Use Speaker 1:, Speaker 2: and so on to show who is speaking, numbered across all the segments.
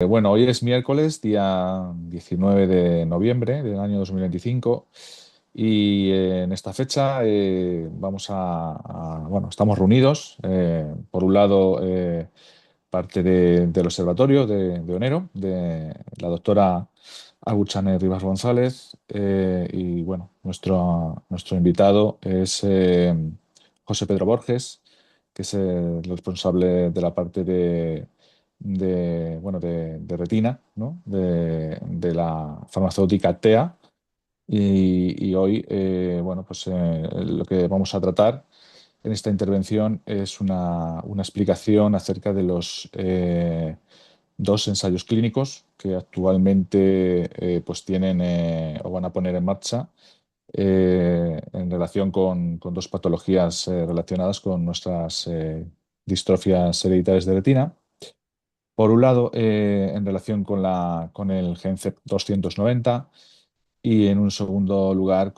Speaker 1: Bueno, hoy es miércoles, día 19 de noviembre del año 2025 y en esta fecha vamos bueno, estamos reunidos. Por un lado, parte del observatorio de Onero, de la doctora Aguchane Rivas González, y bueno, nuestro invitado es José Pedro Borges, que es el responsable de la parte bueno, de retina, ¿no? De la farmacéutica TEA. Y hoy, bueno, pues lo que vamos a tratar en esta intervención es una explicación acerca de los dos ensayos clínicos que actualmente pues tienen o van a poner en marcha en relación con dos patologías relacionadas con nuestras distrofias hereditarias de retina. Por un lado, en relación con el gen CEP290 y en un segundo lugar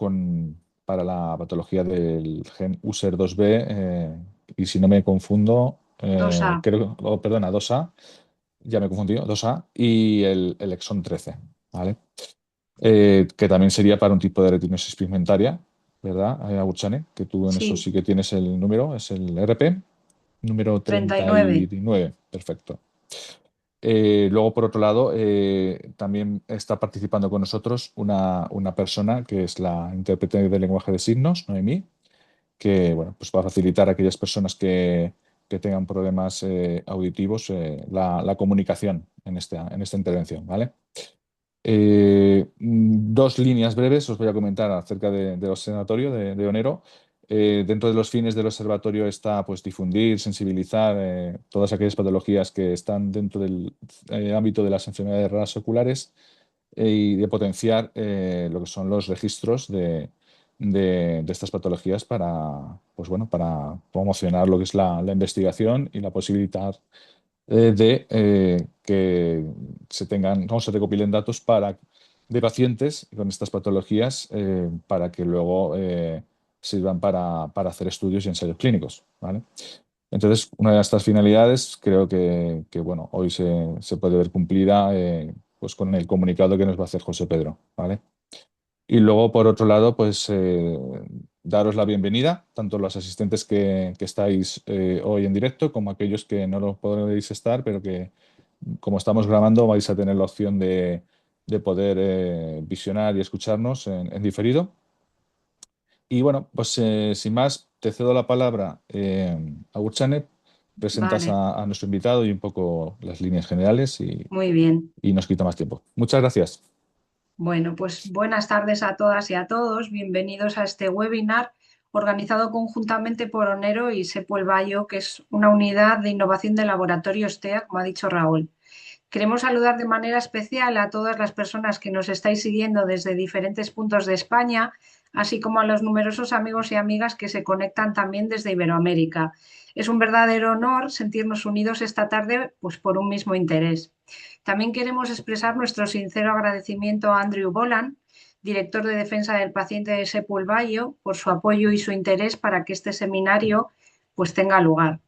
Speaker 1: para la patología del gen USER2B, y si no me confundo,
Speaker 2: 2A.
Speaker 1: perdona, 2A, ya me he confundido, 2A y el exón 13, ¿vale? Que también sería para un tipo de retinosis pigmentaria, ¿verdad, Aguchane? Que tú en eso
Speaker 2: Sí,
Speaker 1: sí que tienes el número, es el RP, número
Speaker 2: 39.
Speaker 1: 39, perfecto. Luego, por otro lado, también está participando con nosotros una persona que es la intérprete de lenguaje de signos, Noemí, que bueno, pues va a facilitar a aquellas personas que tengan problemas auditivos la comunicación en esta intervención, ¿vale? Dos líneas breves os voy a comentar acerca del observatorio de Onero. Dentro de los fines del observatorio está pues, difundir, sensibilizar todas aquellas patologías que están dentro del ámbito de las enfermedades raras oculares y de potenciar lo que son los registros de estas patologías para, pues, bueno, para promocionar lo que es la investigación y la posibilidad que se tengan, no, se recopilen datos de pacientes con estas patologías para que luego sirvan para hacer estudios y ensayos clínicos, ¿vale? Entonces, una de estas finalidades creo que, bueno, hoy se puede ver cumplida pues con el comunicado que nos va a hacer José Pedro, ¿vale? Y luego, por otro lado, pues daros la bienvenida, tanto los asistentes que estáis hoy en directo como aquellos que no lo podréis estar, pero que como estamos grabando vais a tener la opción de poder visionar y escucharnos en diferido. Y bueno, pues sin más, te cedo la palabra a Gurchanet, presentas
Speaker 2: Vale,
Speaker 1: a nuestro invitado y un poco las líneas generales
Speaker 2: muy bien.
Speaker 1: y nos quita más tiempo. Muchas gracias.
Speaker 2: Bueno, pues buenas tardes a todas y a todos. Bienvenidos a este webinar organizado conjuntamente por Onero y Sepuel Bayo, que es una unidad de innovación de laboratorios TEA, como ha dicho Raúl. Queremos saludar de manera especial a todas las personas que nos estáis siguiendo desde diferentes puntos de España, así como a los numerosos amigos y amigas que se conectan también desde Iberoamérica. Es un verdadero honor sentirnos unidos esta tarde, pues por un mismo interés. También queremos expresar nuestro sincero agradecimiento a Andrew Boland, director de Defensa del Paciente de Sepul Bayo, por su apoyo y su interés para que este seminario pues tenga lugar.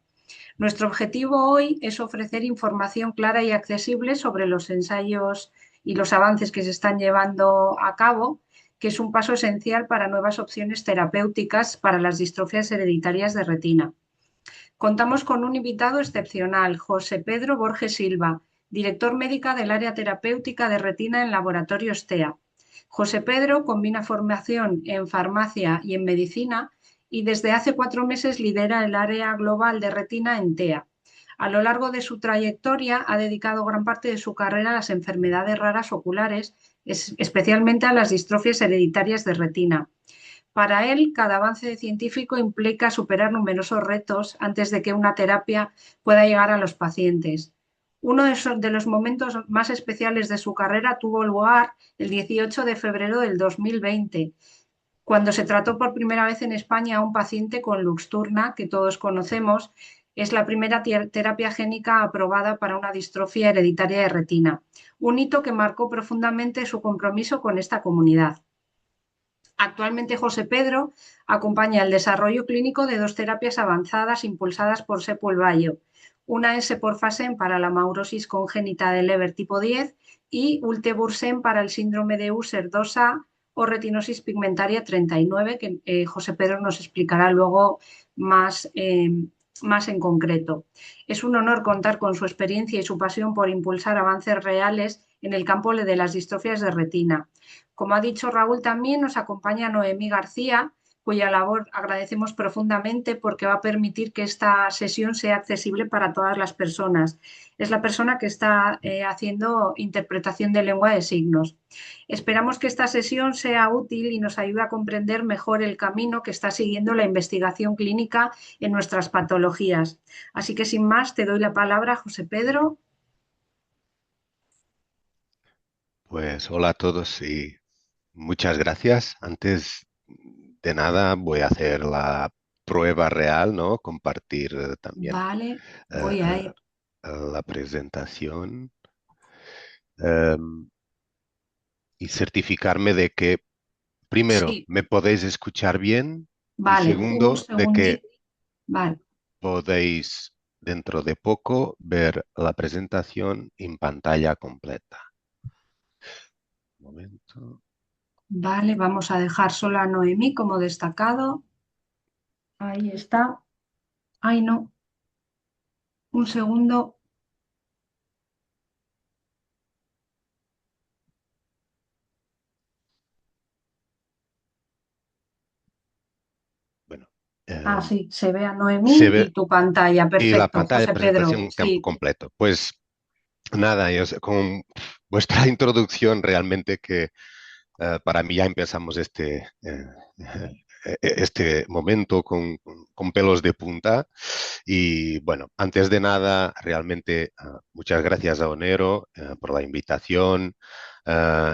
Speaker 2: Nuestro objetivo hoy es ofrecer información clara y accesible sobre los ensayos y los avances que se están llevando a cabo, que es un paso esencial para nuevas opciones terapéuticas para las distrofias hereditarias de retina. Contamos con un invitado excepcional, José Pedro Borges Silva, director médica del área terapéutica de retina en Laboratorios TEA. José Pedro combina formación en farmacia y en medicina y desde hace 4 meses lidera el área global de retina en TEA. A lo largo de su trayectoria ha dedicado gran parte de su carrera a las enfermedades raras oculares, especialmente a las distrofias hereditarias de retina. Para él, cada avance científico implica superar numerosos retos antes de que una terapia pueda llegar a los pacientes. Uno de los momentos más especiales de su carrera tuvo lugar el 18 de febrero del 2020, cuando se trató por primera vez en España a un paciente con Luxturna, que todos conocemos, es la primera terapia génica aprobada para una distrofia hereditaria de retina, un hito que marcó profundamente su compromiso con esta comunidad. Actualmente José Pedro acompaña el desarrollo clínico de dos terapias avanzadas impulsadas por Sepul Bayo, una es Eporfasen para la maurosis congénita de Leber tipo 10 y Ultebursen para el síndrome de Usher 2A o retinosis pigmentaria 39, que José Pedro nos explicará luego más, más en concreto. Es un honor contar con su experiencia y su pasión por impulsar avances reales en el campo de las distrofias de retina. Como ha dicho Raúl, también nos acompaña Noemí García, cuya labor agradecemos profundamente porque va a permitir que esta sesión sea accesible para todas las personas. Es la persona que está haciendo interpretación de lengua de signos. Esperamos que esta sesión sea útil y nos ayude a comprender mejor el camino que está siguiendo la investigación clínica en nuestras patologías. Así que sin más, te doy la palabra, José Pedro.
Speaker 3: Pues hola a todos y muchas gracias. Antes de nada voy a hacer la prueba real, ¿no? Compartir también
Speaker 2: Vale,
Speaker 3: eh,
Speaker 2: voy a
Speaker 3: eh,
Speaker 2: ir.
Speaker 3: la presentación em, y certificarme de que, primero,
Speaker 2: Sí,
Speaker 3: me podéis escuchar bien y
Speaker 2: vale, un
Speaker 3: segundo, de que
Speaker 2: segundito. Vale,
Speaker 3: podéis dentro de poco ver la presentación en pantalla completa. Un momento.
Speaker 2: vale, vamos a dejar solo a Noemí como destacado. Ahí está. Ay, no, un segundo.
Speaker 3: Bueno,
Speaker 2: Ah,
Speaker 3: em,
Speaker 2: sí, se ve a
Speaker 3: se
Speaker 2: Noemí
Speaker 3: ve
Speaker 2: y tu pantalla.
Speaker 3: y la
Speaker 2: Perfecto,
Speaker 3: pantalla de
Speaker 2: José Pedro.
Speaker 3: presentación
Speaker 2: Sí,
Speaker 3: completo. Pues nada, con vuestra introducción realmente que para mí ya empezamos este momento con pelos de punta. Y bueno, antes de nada, realmente muchas gracias a Onero por la invitación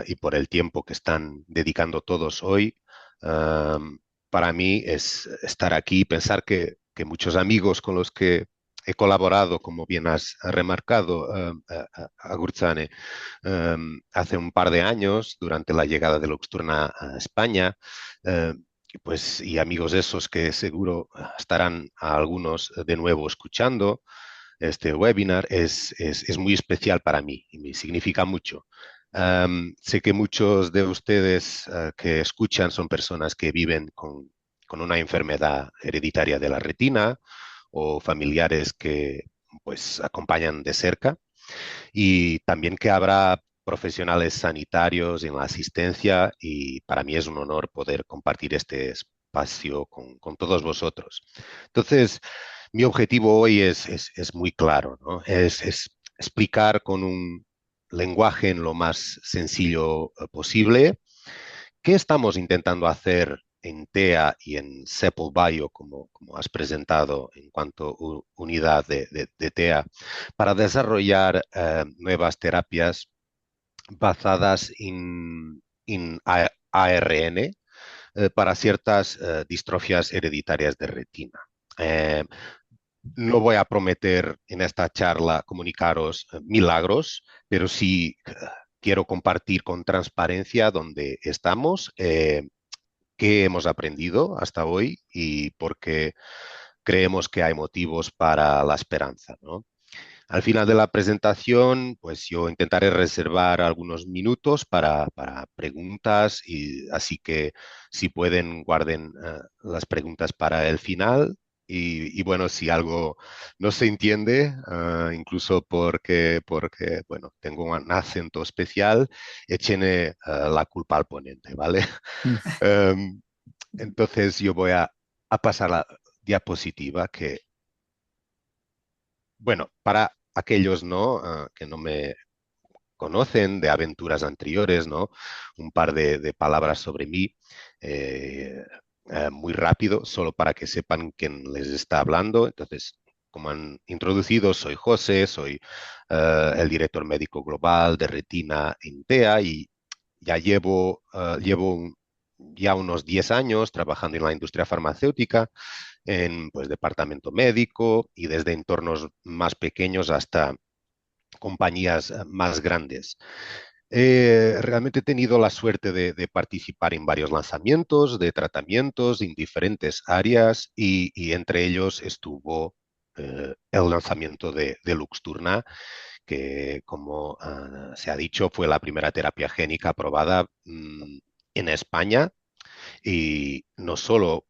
Speaker 3: y por el tiempo que están dedicando todos hoy. Para mí es estar aquí, pensar que muchos amigos con los que he colaborado, como bien has remarcado, Agurzane, hace un par de años, durante la llegada de Luxturna a España, eh, pues, y amigos esos que seguro estarán a algunos de nuevo escuchando este webinar, es muy especial para mí y me significa mucho. Sé que muchos de ustedes que escuchan son personas que viven con una enfermedad hereditaria de la retina o familiares que pues acompañan de cerca y también que habrá profesionales sanitarios en la asistencia y para mí es un honor poder compartir este espacio con todos vosotros. Entonces, mi objetivo hoy es muy claro, ¿no? Es explicar con un lenguaje en lo más sencillo posible qué estamos intentando hacer en TEA y en Sepal Bio, como has presentado en cuanto a unidad de TEA, para desarrollar nuevas terapias basadas en ARN para ciertas distrofias hereditarias de retina. Eh, no voy a prometer en esta charla comunicaros milagros, pero sí quiero compartir con transparencia dónde estamos, qué hemos aprendido hasta hoy y por qué creemos que hay motivos para la esperanza, ¿no? Al final de la presentación, pues yo intentaré reservar algunos minutos para preguntas y así que si pueden guarden las preguntas para el final. Y bueno, si algo no se entiende, incluso porque, bueno, tengo un acento especial, échenle la culpa al ponente, ¿vale?
Speaker 1: Mm.
Speaker 3: Em, entonces yo voy a pasar la diapositiva que, bueno, para aquellos ¿no? Que no me conocen de aventuras anteriores, ¿no? Un par de palabras sobre mí, eh, muy rápido, solo para que sepan quién les está hablando. Entonces, como han introducido, soy José, soy el director médico global de Retina Intea y ya llevo ya unos 10 años trabajando en la industria farmacéutica, en pues, departamento médico y desde entornos más pequeños hasta compañías más grandes. Realmente he tenido la suerte de participar en varios lanzamientos de tratamientos en diferentes áreas y entre ellos estuvo el lanzamiento de Luxturna, que como se ha dicho fue la primera terapia génica aprobada en España y no solo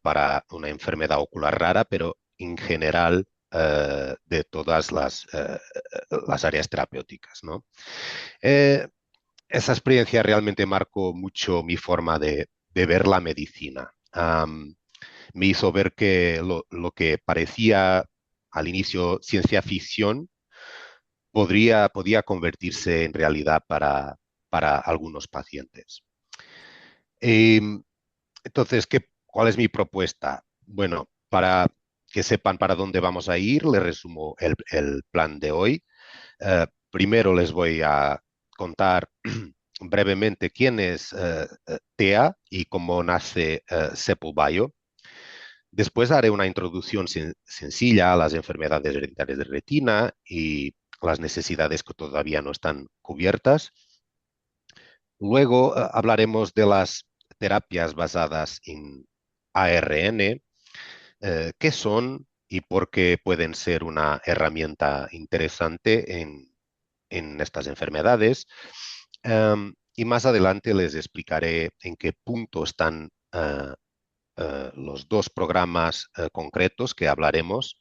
Speaker 3: para una enfermedad ocular rara, pero en general de todas las áreas terapéuticas, ¿no? Eh, esa experiencia realmente marcó mucho mi forma de ver la medicina. Me hizo ver que lo que parecía al inicio ciencia ficción podía convertirse en realidad para algunos pacientes. Y, entonces, ¿cuál es mi propuesta? Bueno, para que sepan para dónde vamos a ir, les resumo el plan de hoy. Primero les voy a contar brevemente quién es TEA y cómo nace Sepul Bio. Después haré una introducción sencilla a las enfermedades hereditarias de retina y las necesidades que todavía no están cubiertas. Luego hablaremos de las terapias basadas en ARN, qué son y por qué pueden ser una herramienta interesante en estas enfermedades. Y más adelante les explicaré en qué punto están los dos programas concretos que hablaremos.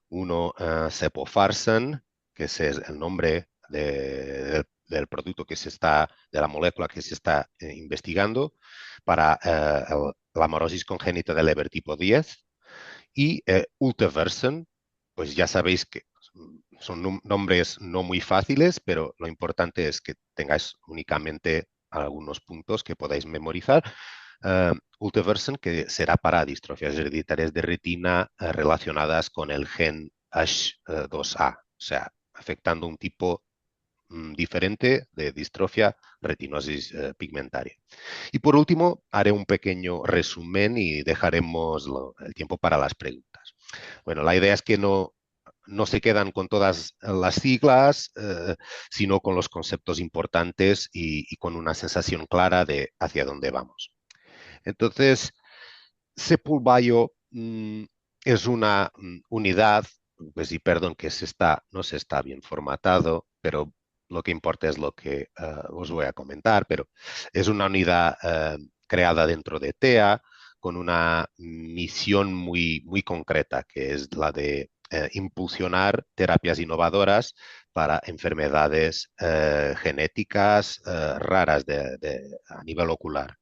Speaker 3: Uno, Sepofarsen, que ese es el nombre del producto de la molécula que se está investigando para la amaurosis congénita de Leber tipo 10. Y Ulteversen, pues ya sabéis que son nombres no muy fáciles, pero lo importante es que tengáis únicamente algunos puntos que podáis memorizar. Ulteversen, que será para distrofias hereditarias de retina relacionadas con el gen H2A, o sea, afectando un tipo diferente de distrofia retinosis pigmentaria. Y por último, haré un pequeño resumen y dejaremos el tiempo para las preguntas. Bueno, la idea es que no se quedan con todas las siglas, sino con los conceptos importantes y con una sensación clara de hacia dónde vamos. Entonces, Sepul Bio es una unidad, pues y perdón que no se está bien formatado, pero lo que importa es lo que os voy a comentar, pero es una unidad creada dentro de TEA con una misión muy concreta, que es la de impulsionar terapias innovadoras para enfermedades genéticas raras a nivel ocular.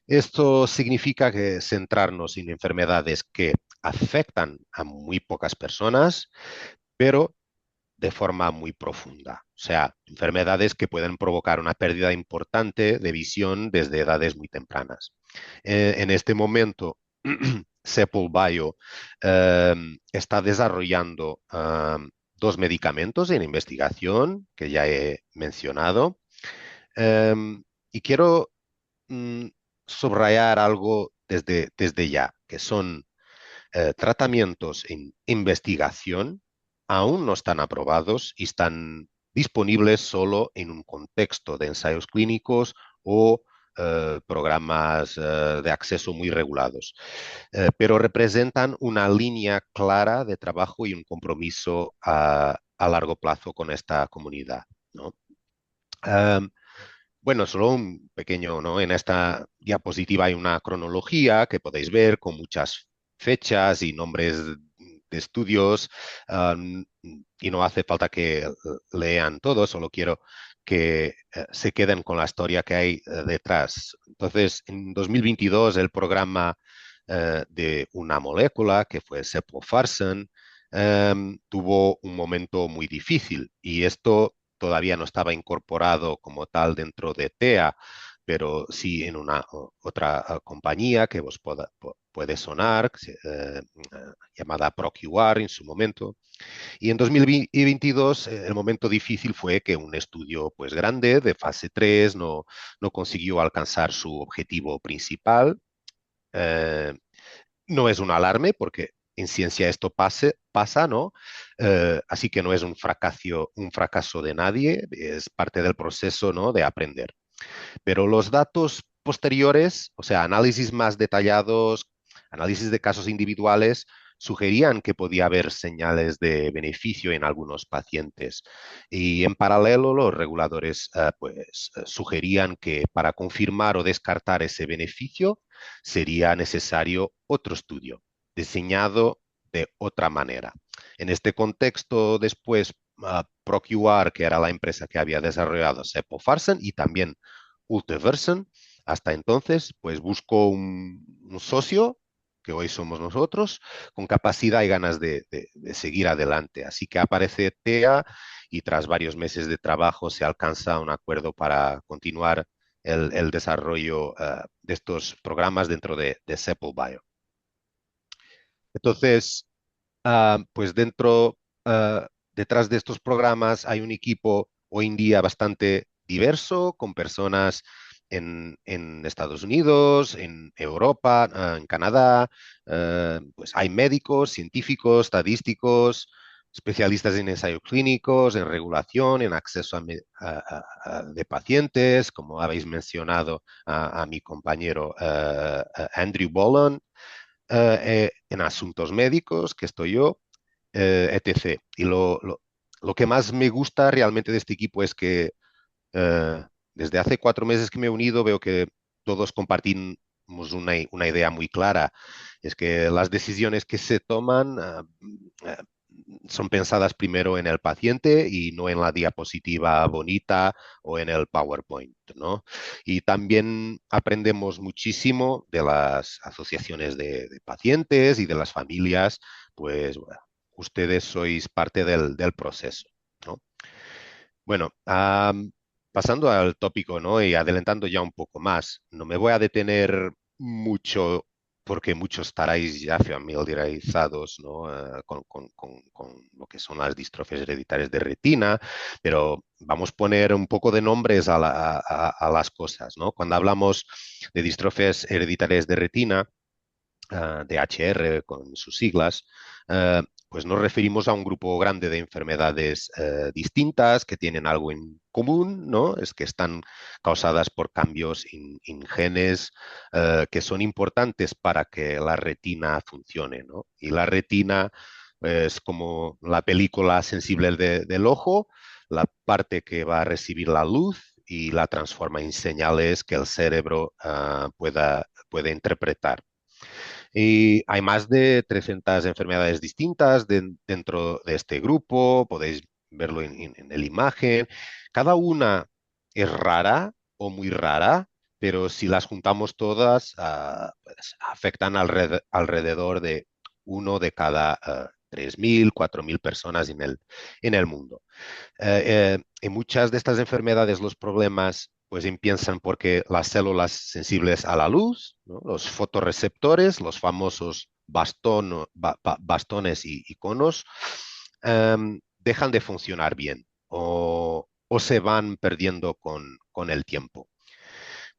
Speaker 3: Esto significa que centrarnos en enfermedades que afectan a muy pocas personas, pero de forma muy profunda. O sea, enfermedades que pueden provocar una pérdida importante de visión desde edades muy tempranas. En este momento, Sepul Bio está desarrollando dos medicamentos en investigación que ya he mencionado. Y quiero mm, subrayar algo desde ya, que son tratamientos en investigación, aún no están aprobados y están disponibles solo en un contexto de ensayos clínicos o programas de acceso muy regulados, pero representan una línea clara de trabajo y un compromiso a largo plazo con esta comunidad, ¿no? Bueno, solo un pequeño, ¿no? En esta diapositiva hay una cronología que podéis ver con muchas fechas y nombres de estudios, y no hace falta que lean todo, solo quiero que se queden con la historia que hay detrás. Entonces, en 2022 el programa de una molécula que fue Sepofarsen tuvo un momento muy difícil y esto todavía no estaba incorporado como tal dentro de TEA, pero sí en una otra compañía que vos puede sonar, llamada ProQR en su momento. Y en 2022 el momento difícil fue que un estudio pues grande de fase 3 no consiguió alcanzar su objetivo principal. No es un alarme porque en ciencia esto pasa, ¿no? Así que no es un fracaso de nadie, es parte del proceso, ¿no? De aprender. Pero los datos posteriores, o sea, análisis más detallados, análisis de casos individuales, sugerían que podía haber señales de beneficio en algunos pacientes. Y en paralelo, los reguladores sugerían que para confirmar o descartar ese beneficio sería necesario otro estudio diseñado de otra manera. En este contexto, después, ProQR, que era la empresa que había desarrollado Cepofarsen, y también Ulteversen, hasta entonces, pues buscó un socio, que hoy somos nosotros, con capacidad y ganas de seguir adelante. Así que aparece TEA y tras varios meses de trabajo se alcanza un acuerdo para continuar el desarrollo de estos programas dentro de Sepal Bio. Entonces, pues detrás de estos programas hay un equipo hoy en día bastante diverso, con personas en Estados Unidos, en Europa, en Canadá, pues hay médicos, científicos, estadísticos, especialistas en ensayos clínicos, en regulación, en acceso de pacientes, como habéis mencionado a mi compañero Andrew Boland, en asuntos médicos, que estoy yo, etc. Y lo que más me gusta realmente de este equipo es que desde hace 4 meses que me he unido veo que todos compartimos una idea muy clara. Es que las decisiones que se toman son pensadas primero en el paciente y no en la diapositiva bonita o en el PowerPoint, ¿no? Y también aprendemos muchísimo de las asociaciones de pacientes y de las familias, pues bueno, ustedes sois parte del proceso, ¿no? Bueno, pasando al tópico, ¿no? Y adelantando ya un poco más, no me voy a detener mucho porque muchos estaréis ya familiarizados, ¿no? Con lo que son las distrofias hereditarias de retina, pero vamos a poner un poco de nombres a las cosas, ¿no? Cuando hablamos de distrofias hereditarias de retina, DHR con sus siglas, pues nos referimos a un grupo grande de enfermedades distintas que tienen algo en común, ¿no? Es que están causadas por cambios en genes que son importantes para que la retina funcione, ¿no? Y la retina es como la película sensible del ojo, la parte que va a recibir la luz y la transforma en señales que el cerebro puede interpretar. Y hay más de 300 enfermedades distintas dentro de este grupo, podéis verlo en la imagen. Cada una es rara o muy rara, pero si las juntamos todas, pues afectan alrededor de uno de cada 3.000, 4.000 personas en el mundo. En muchas de estas enfermedades los problemas pues empiezan porque las células sensibles a la luz, ¿no? Los fotorreceptores, los famosos bastones y conos, dejan de funcionar bien o se van perdiendo con el tiempo.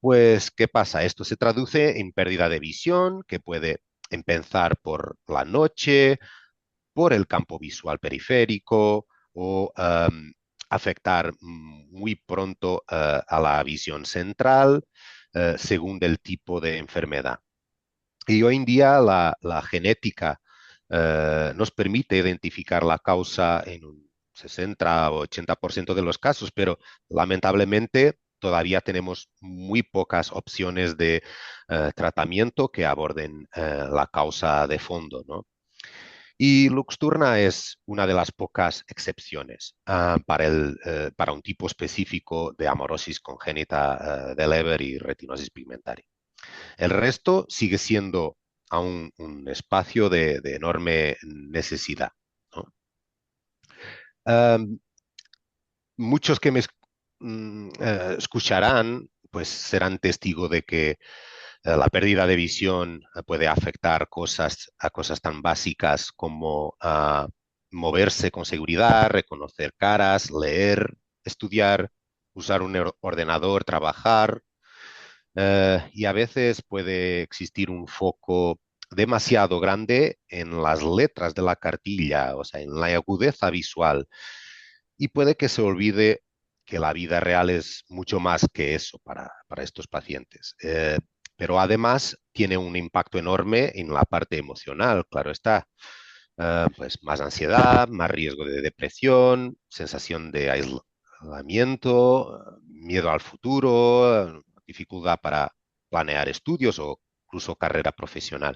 Speaker 3: Pues, ¿qué pasa? Esto se traduce en pérdida de visión, que puede empezar por la noche, por el campo visual periférico o afectar muy pronto a la visión central según el tipo de enfermedad. Y hoy en día la genética nos permite identificar la causa en un 60 o 80% de los casos, pero lamentablemente todavía tenemos muy pocas opciones de tratamiento que aborden la causa de fondo, ¿no? Y Luxturna es una de las pocas excepciones para un tipo específico de amaurosis congénita de Leber y retinosis pigmentaria. El resto sigue siendo aún un espacio de enorme necesidad, ¿no? Muchos que me escucharán, pues serán testigo de que la pérdida de visión puede afectar a cosas tan básicas como moverse con seguridad, reconocer caras, leer, estudiar, usar un ordenador, trabajar. Y a veces puede existir un foco demasiado grande en las letras de la cartilla, o sea, en la agudeza visual. Y puede que se olvide que la vida real es mucho más que eso para estos pacientes. pero además tiene un impacto enorme en la parte emocional, claro está. Pues más ansiedad, más riesgo de depresión, sensación de aislamiento, miedo al futuro, dificultad para planear estudios o incluso carrera profesional.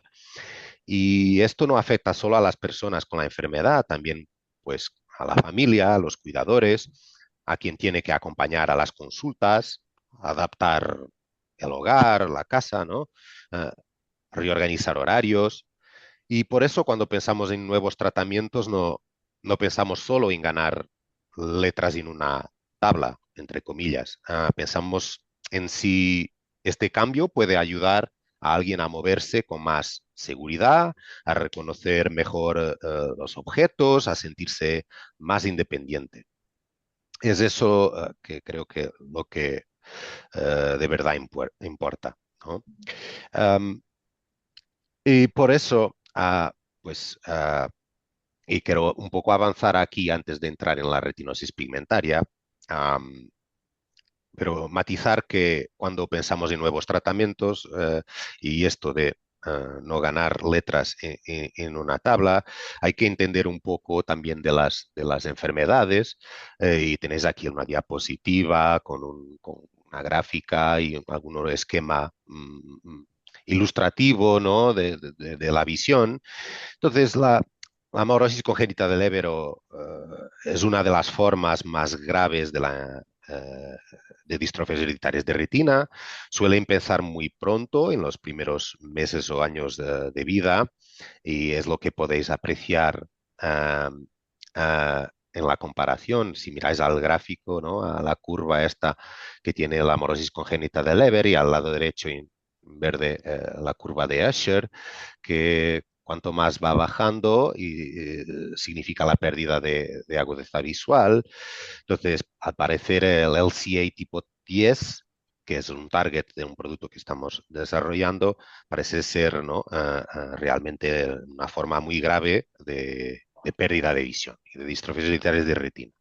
Speaker 3: Y esto no afecta solo a las personas con la enfermedad, también pues a la familia, a los cuidadores, a quien tiene que acompañar a las consultas, adaptar el hogar, la casa, ¿no? Eh, reorganizar horarios. Y por eso cuando pensamos en nuevos tratamientos no pensamos solo en ganar letras en una tabla, entre comillas. Pensamos en si este cambio puede ayudar a alguien a moverse con más seguridad, a reconocer mejor los objetos, a sentirse más independiente. Es eso que creo que lo que de verdad importa, ¿no? Um, y por eso, pues y quiero un poco avanzar aquí antes de entrar en la retinosis pigmentaria, um, pero matizar que cuando pensamos en nuevos tratamientos y esto de no ganar letras en una tabla, hay que entender un poco también de las enfermedades y tenéis aquí una diapositiva con una gráfica y algún esquema ilustrativo, ¿no? de la visión. Entonces, la amaurosis congénita de Leber es una de las formas más graves de distrofias hereditarias de retina. Suele empezar muy pronto, en los primeros meses o años de vida, y es lo que podéis apreciar uh, en la comparación. Si miráis al gráfico, ¿no? A la curva esta que tiene la amaurosis congénita de Leber y al lado derecho en verde la curva de Usher, que cuanto más va bajando significa la pérdida de agudeza visual. Entonces, al parecer el LCA tipo 10, que es un target de un producto que estamos desarrollando, parece ser, ¿no? Realmente una forma muy grave de pérdida de visión y de distrofias hereditarias de retina.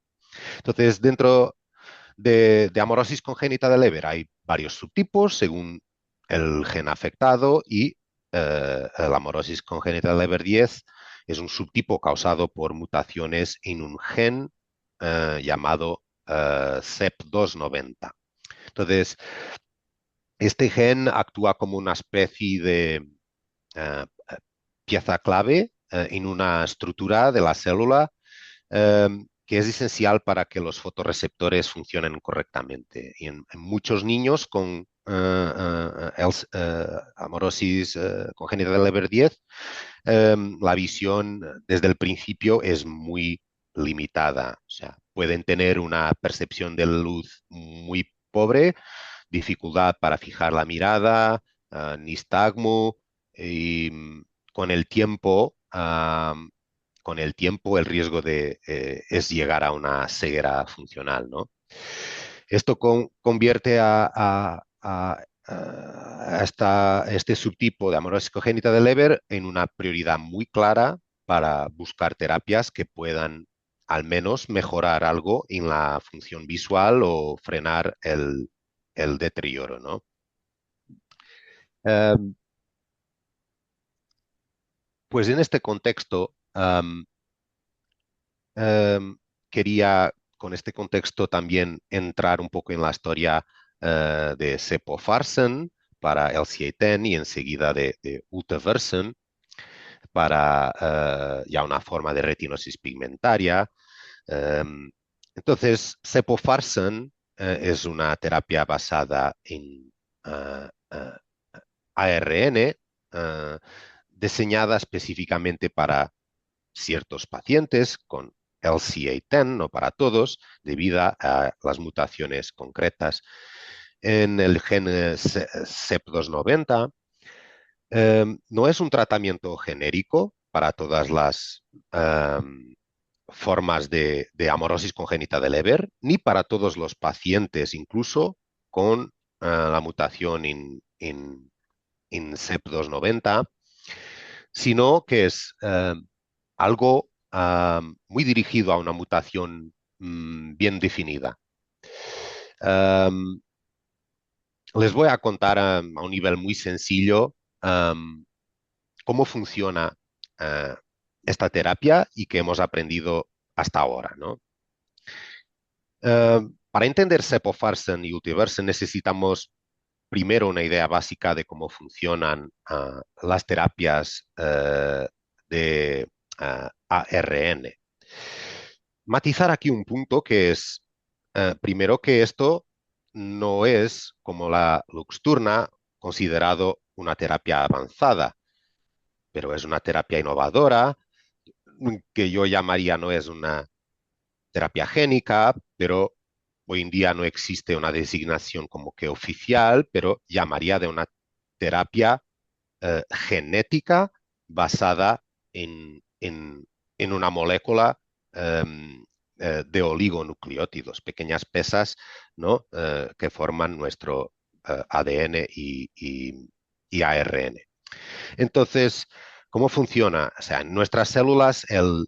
Speaker 3: Entonces, dentro de amaurosis congénita de Leber hay varios subtipos según el gen afectado y la amaurosis congénita de Leber 10 es un subtipo causado por mutaciones en un gen llamado CEP290. Entonces, este gen actúa como una especie de uh, pieza clave en una estructura de la célula que es esencial para que los fotorreceptores funcionen correctamente. Y en muchos niños con amaurosis congénita de Leber 10, la visión desde el principio es muy limitada. O sea, pueden tener una percepción de luz muy pobre, dificultad para fijar la mirada, nistagmo, y con el tiempo, el riesgo es llegar a una ceguera funcional, ¿no? Esto convierte a este subtipo de amaurosis congénita de Leber en una prioridad muy clara para buscar terapias que puedan al menos mejorar algo en la función visual o frenar el deterioro, ¿no? Pues en este contexto, quería con este contexto también entrar un poco en la historia de Seppo Farsen para LCA10 y enseguida de Ute Versen para ya una forma de retinosis pigmentaria. Entonces, Seppo Farsen es una terapia basada en ARN diseñada específicamente para ciertos pacientes con LCA10, no para todos, debido a las mutaciones concretas en el gen CEP290. No es un tratamiento genérico para todas las formas de amaurosis congénita de Leber, ni para todos los pacientes, incluso con la mutación en CEP290, sino que es algo muy dirigido a una mutación bien definida. les voy a contar a un nivel muy sencillo cómo funciona esta terapia y qué hemos aprendido hasta ahora, ¿no? Para entender Sepofarsen y Ultiversen necesitamos primero una idea básica de cómo funcionan las terapias de ARN. Matizar aquí un punto que es, primero, que esto no es, como la Luxturna, considerado una terapia avanzada, pero es una terapia innovadora, que yo llamaría, no es una terapia génica, pero hoy en día no existe una designación como que oficial, pero llamaría de una terapia genética basada en una molécula de oligonucleótidos, pequeñas pesas, ¿no? Que forman nuestro ADN y ARN. Entonces, ¿cómo funciona? O sea, en nuestras células el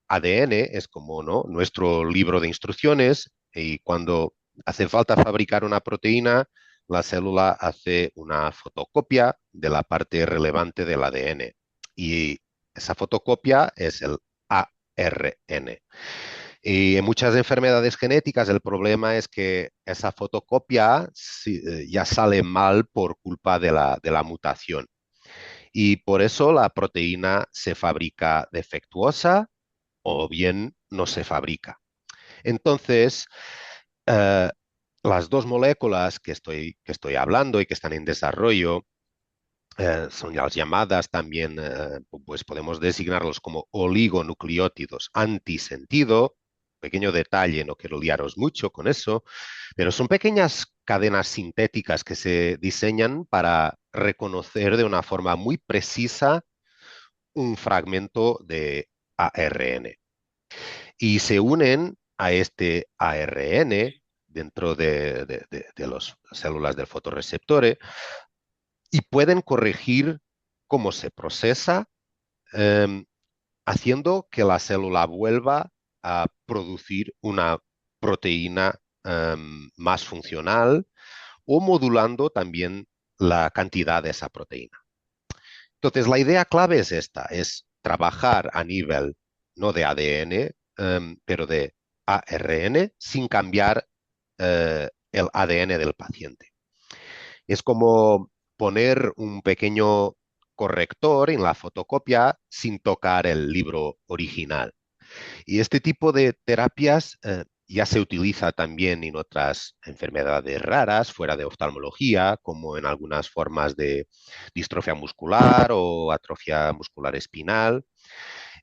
Speaker 3: ADN es como, ¿no?, nuestro libro de instrucciones, y cuando hace falta fabricar una proteína, la célula hace una fotocopia de la parte relevante del ADN. Y esa fotocopia es el ARN. Y en muchas enfermedades genéticas el problema es que esa fotocopia ya sale mal por culpa de la mutación. Y por eso la proteína se fabrica defectuosa o bien no se fabrica. Entonces, eh, las dos moléculas que estoy hablando y que están en desarrollo son las llamadas también, pues podemos designarlos como oligonucleótidos antisentido. Pequeño detalle, no quiero liaros mucho con eso, pero son pequeñas cadenas sintéticas que se diseñan para reconocer de una forma muy precisa un fragmento de ARN y se unen a este ARN dentro de las células del fotorreceptor y pueden corregir cómo se procesa, eh, haciendo que la célula vuelva a producir una proteína más funcional o modulando también la cantidad de esa proteína. Entonces, la idea clave es esta, es trabajar a nivel no de ADN, pero de ARN sin cambiar el ADN del paciente. Es como poner un pequeño corrector en la fotocopia sin tocar el libro original. Y este tipo de terapias ya se utiliza también en otras enfermedades raras, fuera de oftalmología, como en algunas formas de distrofia muscular o atrofia muscular espinal.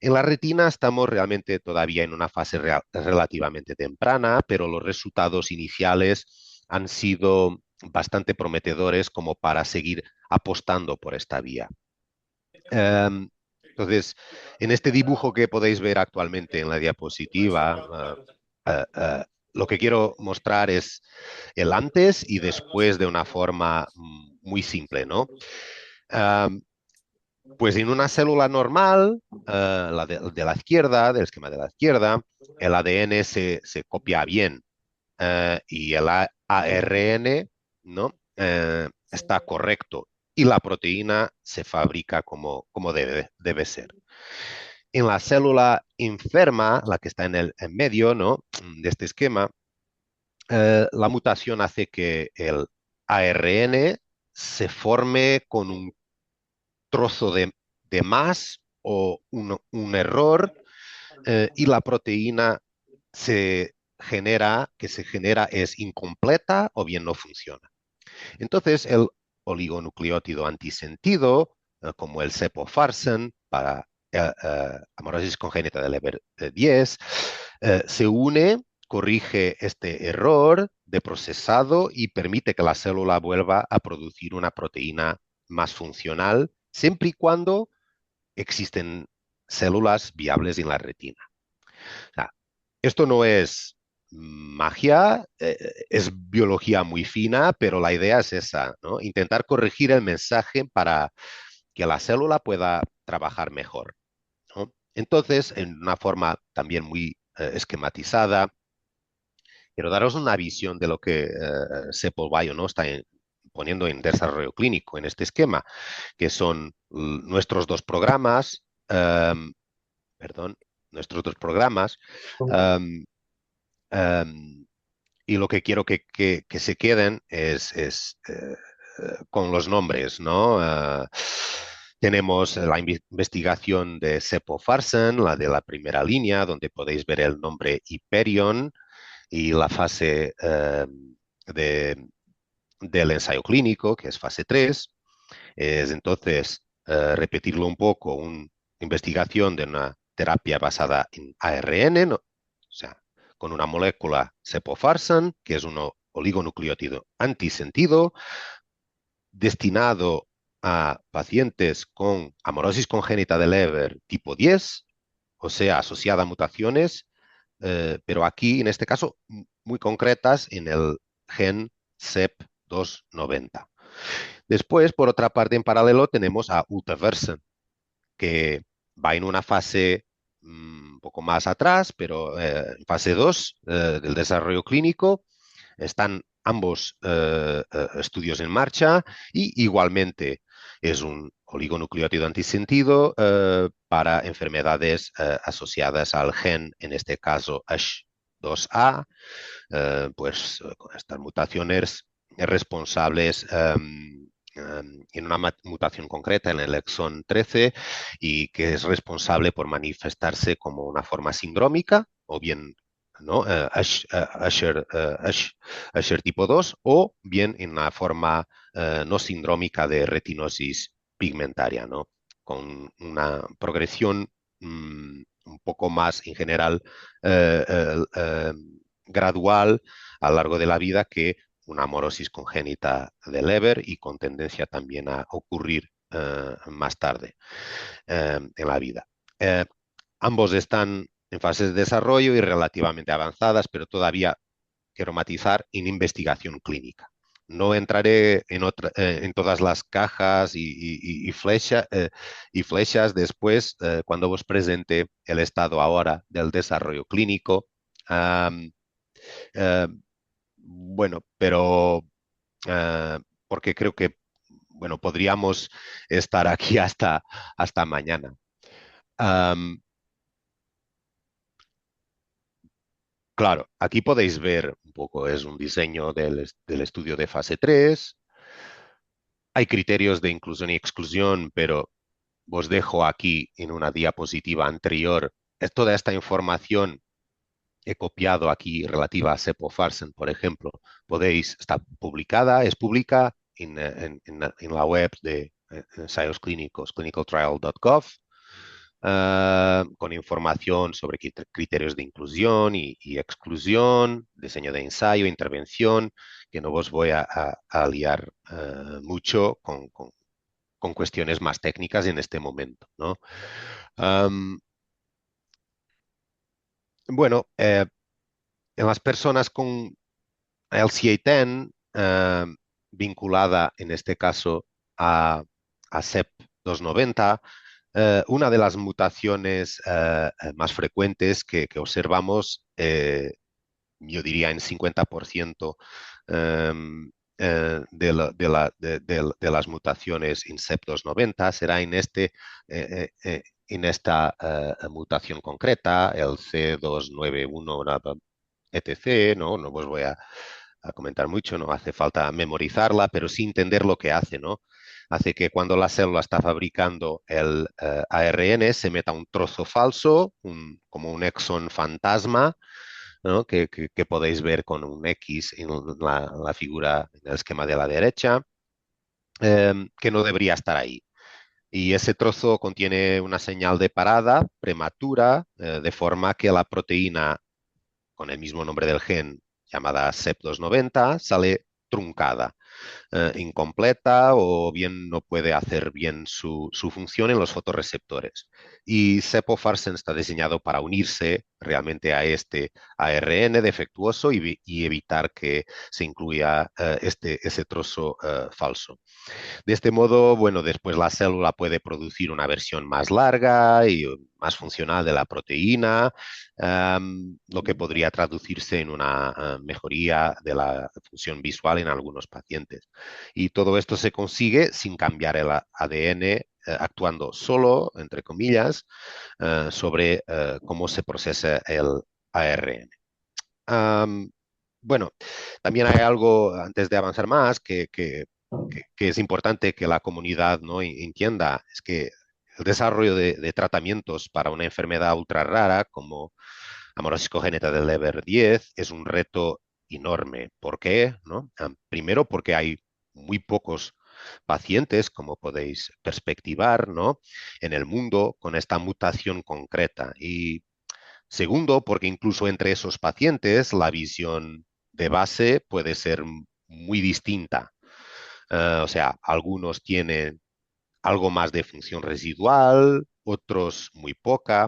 Speaker 3: En la retina estamos realmente todavía en una fase relativamente temprana, pero los resultados iniciales han sido bastante prometedores como para seguir apostando por esta vía. Entonces, en este dibujo que podéis ver actualmente en la diapositiva, lo que quiero mostrar es el antes y después de una forma muy simple, ¿no? Pues en una célula normal, la de la izquierda, del esquema de la izquierda, el ADN se copia bien y el ARN, ¿no? Está correcto y la proteína se fabrica como debe ser. En la célula enferma, la que está en medio, ¿no?, de este esquema, la mutación hace que el ARN se forme con un trozo de más o un error y la proteína que se genera es incompleta o bien no funciona. Entonces, el oligonucleótido antisentido, como el Sepofarsen para amaurosis congénita de Leber 10, se une, corrige este error de procesado y permite que la célula vuelva a producir una proteína más funcional, siempre y cuando existen células viables en la retina. O sea, esto no es magia, es biología muy fina, pero la idea es esa, ¿no? Intentar corregir el mensaje para que la célula pueda trabajar mejor, ¿no? Entonces, en una forma también muy esquematizada, quiero daros una visión de lo que Seppo Bio, ¿no?, está poniendo en desarrollo clínico en este esquema, que son nuestros dos programas, nuestros dos programas, y lo que quiero que se queden es con los nombres, ¿no? Tenemos la investigación de Seppo Farsen, la de la primera línea, donde podéis ver el nombre Hyperion y la fase del ensayo clínico, que es fase 3. Es entonces repetirlo un poco, una investigación de una terapia basada en ARN, ¿no? O sea, con una molécula sepofarsen, que es un oligonucleótido antisentido, destinado a pacientes con amaurosis congénita de Leber tipo 10, o sea, asociada a mutaciones, pero aquí, en este caso, muy concretas en el gen CEP290. Después, por otra parte, en paralelo, tenemos a Ultaversen, que va en una fase un poco más atrás, pero en fase 2 del desarrollo clínico. Están ambos estudios en marcha y igualmente es un oligonucleótido antisentido para enfermedades asociadas al gen, en este caso ASH2A, pues con estas mutaciones responsables en una mutación concreta en el exón 13 y que es responsable por manifestarse como una forma sindrómica o bien, ¿no? Usher tipo 2 o bien en una forma no sindrómica de retinosis pigmentaria, ¿no? Con una progresión un poco más en general gradual a lo largo de la vida que una amaurosis congénita de Leber y con tendencia también a ocurrir más tarde en la vida. Ambos están en fases de desarrollo y relativamente avanzadas, pero todavía quiero matizar en investigación clínica. No entraré en todas las cajas y flechas después cuando os presente el estado ahora del desarrollo clínico. Bueno, pero porque creo que bueno, podríamos estar aquí hasta mañana. Claro, aquí podéis ver un poco, es un diseño del estudio de fase 3. Hay criterios de inclusión y exclusión, pero os dejo aquí en una diapositiva anterior. Toda esta información he copiado aquí relativa a Seppo Farsen, por ejemplo. Está publicada, es pública en la web de ensayos clínicos, clinicaltrial.gov. Con información sobre criterios de inclusión y exclusión, diseño de ensayo, intervención, que no os voy a liar mucho con cuestiones más técnicas en este momento, ¿no? Bueno, en las personas con LCA10, vinculada en este caso a CEP290, una de las mutaciones más frecuentes que observamos, yo diría en 50% de las mutaciones en CEP290 será en esta mutación concreta, el C291, etc. No os voy a comentar mucho, no hace falta memorizarla, pero sí entender lo que hace, ¿no? Hace que cuando la célula está fabricando el ARN se meta un trozo falso, como un exón fantasma, ¿no? que podéis ver con un X en la figura, en el esquema de la derecha, que no debería estar ahí. Y ese trozo contiene una señal de parada prematura, de forma que la proteína con el mismo nombre del gen, llamada CEP290, sale truncada, incompleta o bien no puede hacer bien su función en los fotorreceptores. Y Seppo Farsen está diseñado para unirse realmente a este ARN defectuoso y evitar que se incluya ese trozo falso. De este modo, bueno, después la célula puede producir una versión más larga y más funcional de la proteína, lo que podría traducirse en una mejoría de la función visual en algunos pacientes. pacientes. Y todo esto se consigue sin cambiar el ADN, actuando solo, entre comillas, sobre cómo se procesa el ARN. Bueno, también hay algo, antes de avanzar más, que es importante que la comunidad, ¿no?, entienda, es que el desarrollo de tratamientos para una enfermedad ultra rara como amaurosis congénita de Leber 10 es un reto enorme. ¿Por qué? ¿No? Primero, porque hay muy pocos pacientes, como podéis perspectivar, ¿no?, en el mundo con esta mutación concreta. Y segundo, porque incluso entre esos pacientes la visión de base puede ser muy distinta. O sea, algunos tienen algo más de función residual, otros muy poca.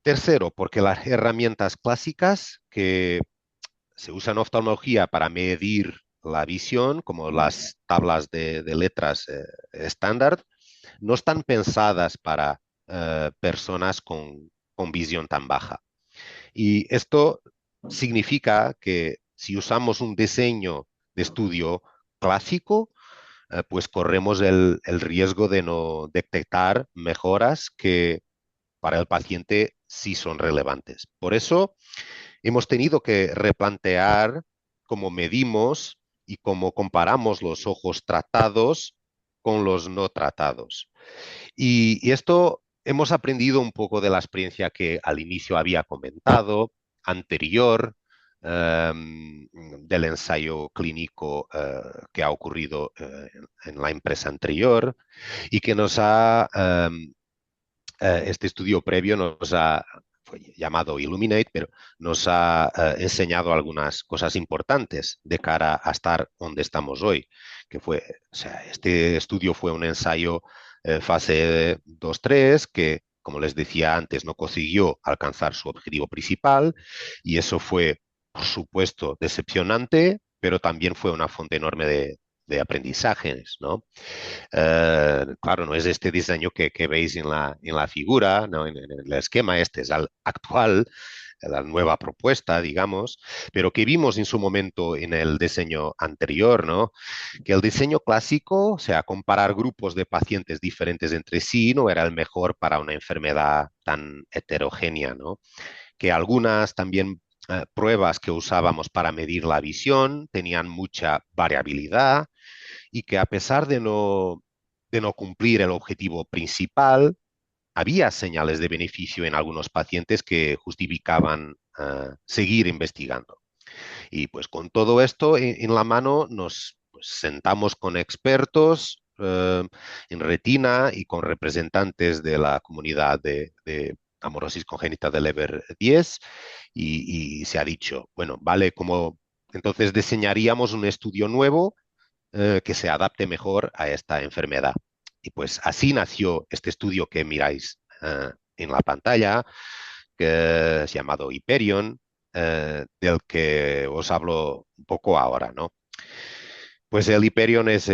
Speaker 3: Tercero, porque las herramientas clásicas que se usan en oftalmología para medir la visión, como las tablas de letras estándar, no están pensadas para personas con visión tan baja. Y esto significa que si usamos un diseño de estudio clásico, pues corremos el riesgo de no detectar mejoras que para el paciente sí son relevantes. Por eso hemos tenido que replantear cómo medimos y cómo comparamos los ojos tratados con los no tratados. Y esto hemos aprendido un poco de la experiencia que al inicio había comentado, anterior, del ensayo clínico que ha ocurrido en la empresa anterior y que nos ha, este estudio previo nos ha, fue llamado Illuminate, pero nos ha enseñado algunas cosas importantes de cara a estar donde estamos hoy, que fue, o sea, este estudio fue un ensayo fase 2-3 que, como les decía antes, no consiguió alcanzar su objetivo principal y eso fue, por supuesto, decepcionante, pero también fue una fuente enorme de aprendizajes, ¿no? Claro, no es este diseño que veis en la figura, ¿no?, en el esquema, este es el actual, la nueva propuesta, digamos, pero que vimos en su momento en el diseño anterior, ¿no?, que el diseño clásico, o sea, comparar grupos de pacientes diferentes entre sí, no era el mejor para una enfermedad tan heterogénea, ¿no?, que algunas también pruebas que usábamos para medir la visión tenían mucha variabilidad y que a pesar de no cumplir el objetivo principal, había señales de beneficio en algunos pacientes que justificaban seguir investigando. Y pues con todo esto en la mano nos sentamos con expertos en retina y con representantes de la comunidad de amaurosis congénita de Leber 10 y se ha dicho, bueno, vale, como entonces diseñaríamos un estudio nuevo que se adapte mejor a esta enfermedad. Y pues así nació este estudio que miráis en la pantalla, que es llamado Hyperion, del que os hablo un poco ahora, ¿no? Pues el Hyperion es,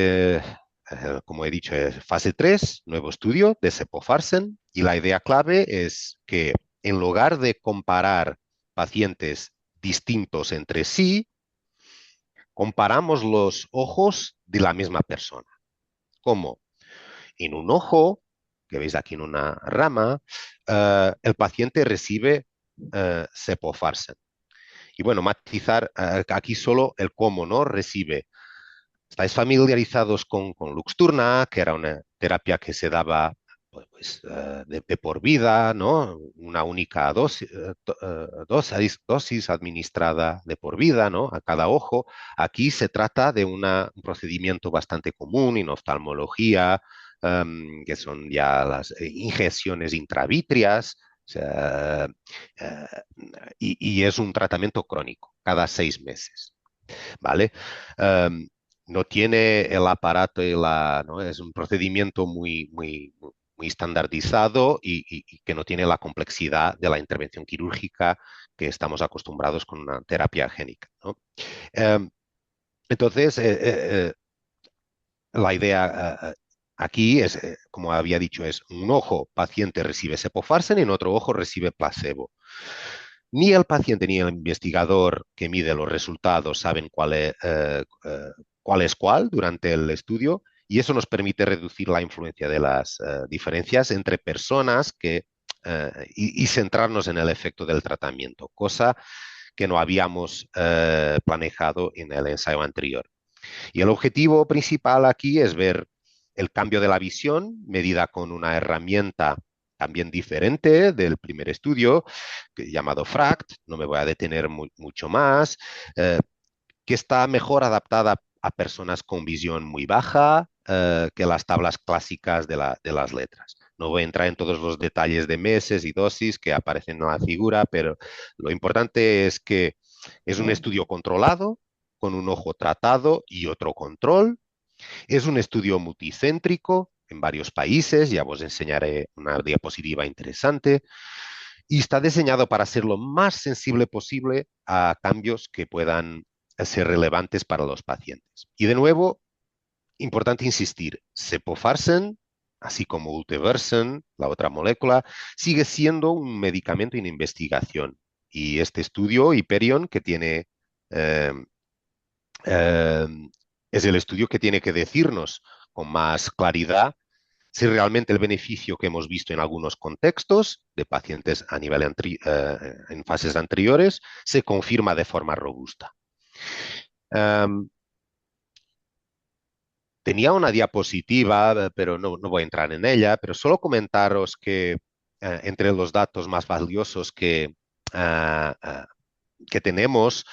Speaker 3: como he dicho, es fase 3, nuevo estudio de Sepofarsen, y la idea clave es que en lugar de comparar pacientes distintos entre sí, comparamos los ojos de la misma persona. ¿Cómo? En un ojo, que veis aquí en una rama, el paciente recibe Sepofarsen. Y bueno, matizar aquí solo el cómo, ¿no?, recibe. Estáis familiarizados con Luxturna, que era una terapia que se daba pues, de por vida, ¿no?, una única dosis administrada de por vida, ¿no?, a cada ojo. Aquí se trata de un procedimiento bastante común en oftalmología, que son ya las inyecciones intravítreas, o sea, y es un tratamiento crónico, cada 6 meses, ¿vale? No tiene el aparato y ¿no?, es un procedimiento muy estandarizado y que no tiene la complejidad de la intervención quirúrgica que estamos acostumbrados con una terapia génica, ¿no? Entonces, la idea aquí es, como había dicho, es un ojo paciente recibe Sepofarsen y en otro ojo recibe placebo. Ni el paciente ni el investigador que mide los resultados saben cuál es cuál durante el estudio y eso nos permite reducir la influencia de las diferencias entre personas y centrarnos en el efecto del tratamiento, cosa que no habíamos planejado en el ensayo anterior. Y el objetivo principal aquí es ver el cambio de la visión medida con una herramienta también diferente del primer estudio, llamado FRACT, no me voy a detener mucho más, que está mejor adaptada a personas con visión muy baja que las tablas clásicas de las letras. No voy a entrar en todos los detalles de meses y dosis que aparecen en la figura, pero lo importante es que es un estudio controlado, con un ojo tratado y otro control. Es un estudio multicéntrico en varios países, ya os enseñaré una diapositiva interesante, y está diseñado para ser lo más sensible posible a cambios que puedan ser relevantes para los pacientes. Y de nuevo, importante insistir, Cepofarsen, así como Ulteversen, la otra molécula, sigue siendo un medicamento en investigación. Y este estudio, Hyperion, que tiene, eh, eh, es el estudio que tiene que decirnos con más claridad si realmente el beneficio que hemos visto en algunos contextos de pacientes a nivel en fases anteriores se confirma de forma robusta. Tenía una diapositiva, pero no voy a entrar en ella, pero solo comentaros que entre los datos más valiosos que tenemos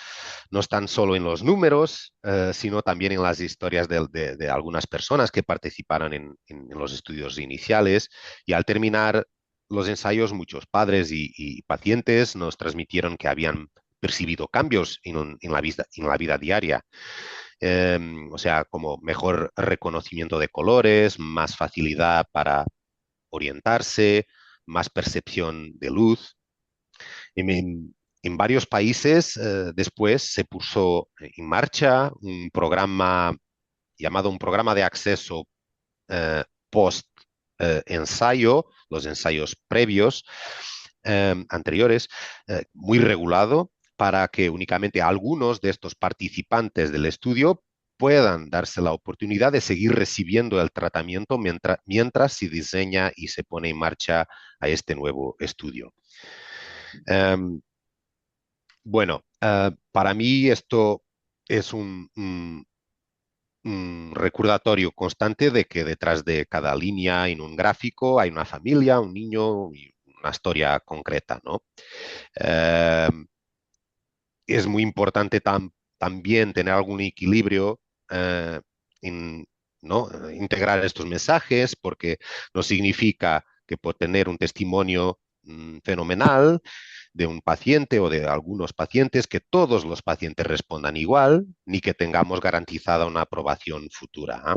Speaker 3: no están solo en los números, sino también en las historias de algunas personas que participaron en los estudios iniciales. Y al terminar los ensayos, muchos padres y pacientes nos transmitieron que habían percibido cambios en la vida diaria. O sea, como mejor reconocimiento de colores, más facilidad para orientarse, más percepción de luz. En varios países después se puso en marcha un programa llamado un programa de acceso post ensayo, los ensayos previos anteriores, muy regulado para que únicamente algunos de estos participantes del estudio puedan darse la oportunidad de seguir recibiendo el tratamiento mientras se diseña y se pone en marcha a este nuevo estudio. Bueno, para mí esto es un recordatorio constante de que detrás de cada línea en un gráfico hay una familia, un niño y una historia concreta, ¿no? Es muy importante también tener algún equilibrio ¿no? Integrar estos mensajes, porque no significa que por tener un testimonio fenomenal de un paciente o de algunos pacientes, que todos los pacientes respondan igual, ni que tengamos garantizada una aprobación futura.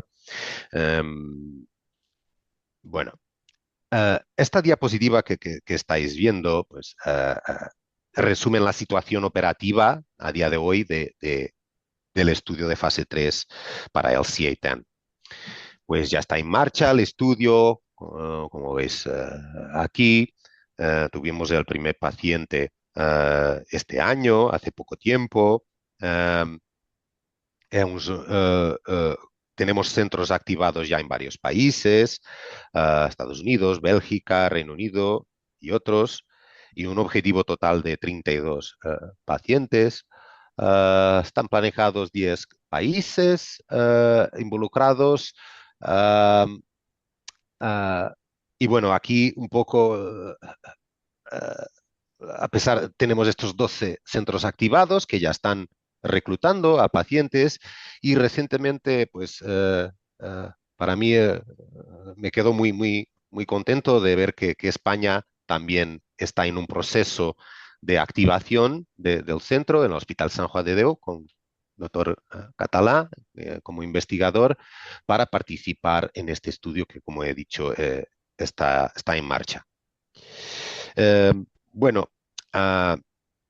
Speaker 3: Bueno, esta diapositiva que estáis viendo, pues resume la situación operativa a día de hoy del estudio de fase 3 para el CA10. Pues ya está en marcha el estudio, como veis aquí. Tuvimos el primer paciente este año, hace poco tiempo. Tenemos centros activados ya en varios países, Estados Unidos, Bélgica, Reino Unido y otros, y un objetivo total de 32 pacientes. Están planeados 10 países involucrados. Y bueno, aquí un poco, a pesar, tenemos estos 12 centros activados que ya están reclutando a pacientes y recientemente, pues, para mí me quedo muy contento de ver que España también está en un proceso de activación del centro en el Hospital Sant Juan de Déu con doctor Català como investigador para participar en este estudio que, como he dicho, está en marcha. Bueno,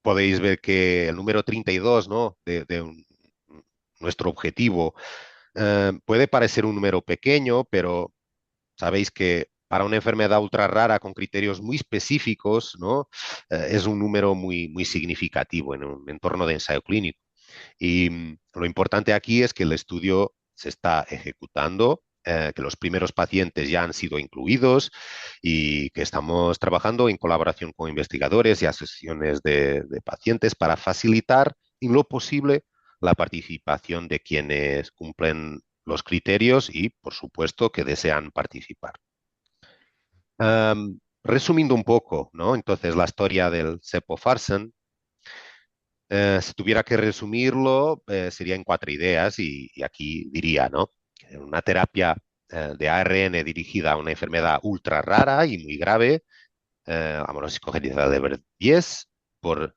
Speaker 3: podéis ver que el número 32, ¿no? Nuestro objetivo puede parecer un número pequeño, pero sabéis que para una enfermedad ultra rara con criterios muy específicos, ¿no? Es un número muy significativo en un entorno de ensayo clínico. Y lo importante aquí es que el estudio se está ejecutando, que los primeros pacientes ya han sido incluidos y que estamos trabajando en colaboración con investigadores y asociaciones de pacientes para facilitar en lo posible la participación de quienes cumplen los criterios y, por supuesto, que desean participar. Resumiendo un poco, ¿no? Entonces, la historia del cepofarsen, si tuviera que resumirlo, sería en 4 ideas y aquí diría, ¿no? Una terapia de ARN dirigida a una enfermedad ultra rara y muy grave, amorosis congénita de Leber 10, por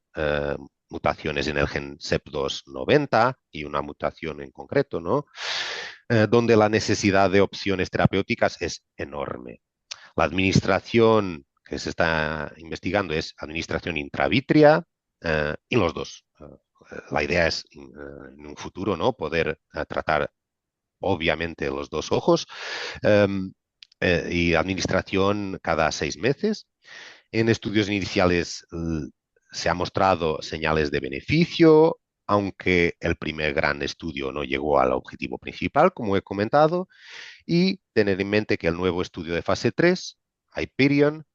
Speaker 3: mutaciones en el gen CEP290 y una mutación en concreto, ¿no? Donde la necesidad de opciones terapéuticas es enorme. La administración que se está investigando es administración intravítrea en los dos. La idea es en un futuro, ¿no? Poder tratar obviamente los dos ojos y administración cada 6 meses. En estudios iniciales se han mostrado señales de beneficio, aunque el primer gran estudio no llegó al objetivo principal, como he comentado, y tener en mente que el nuevo estudio de fase 3, Hyperion,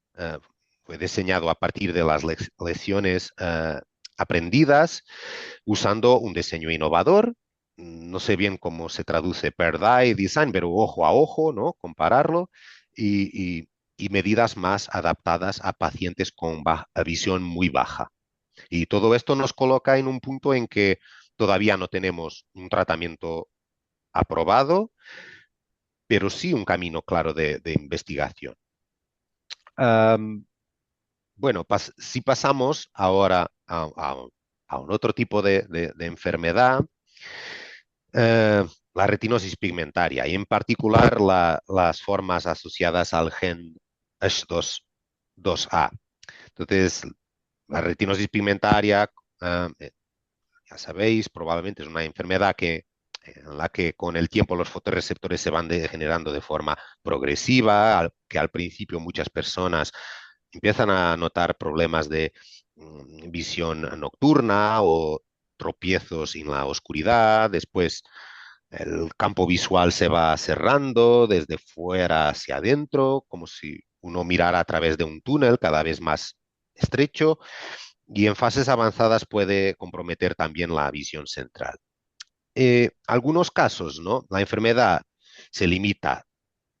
Speaker 3: fue diseñado a partir de las lecciones aprendidas usando un diseño innovador. No sé bien cómo se traduce per eye design, pero ojo a ojo, ¿no? Compararlo y medidas más adaptadas a pacientes con visión muy baja. Y todo esto nos coloca en un punto en que todavía no tenemos un tratamiento aprobado, pero sí un camino claro de investigación. Bueno, si pasamos ahora a un otro tipo de enfermedad, la retinosis pigmentaria y en particular las formas asociadas al gen H2A. Entonces, la retinosis pigmentaria, ya sabéis, probablemente es una enfermedad en la que con el tiempo los fotorreceptores se van degenerando de forma progresiva, que al principio muchas personas empiezan a notar problemas de visión nocturna o tropiezos en la oscuridad, después el campo visual se va cerrando desde fuera hacia adentro, como si uno mirara a través de un túnel cada vez más estrecho, y en fases avanzadas puede comprometer también la visión central. Algunos casos, ¿no? La enfermedad se limita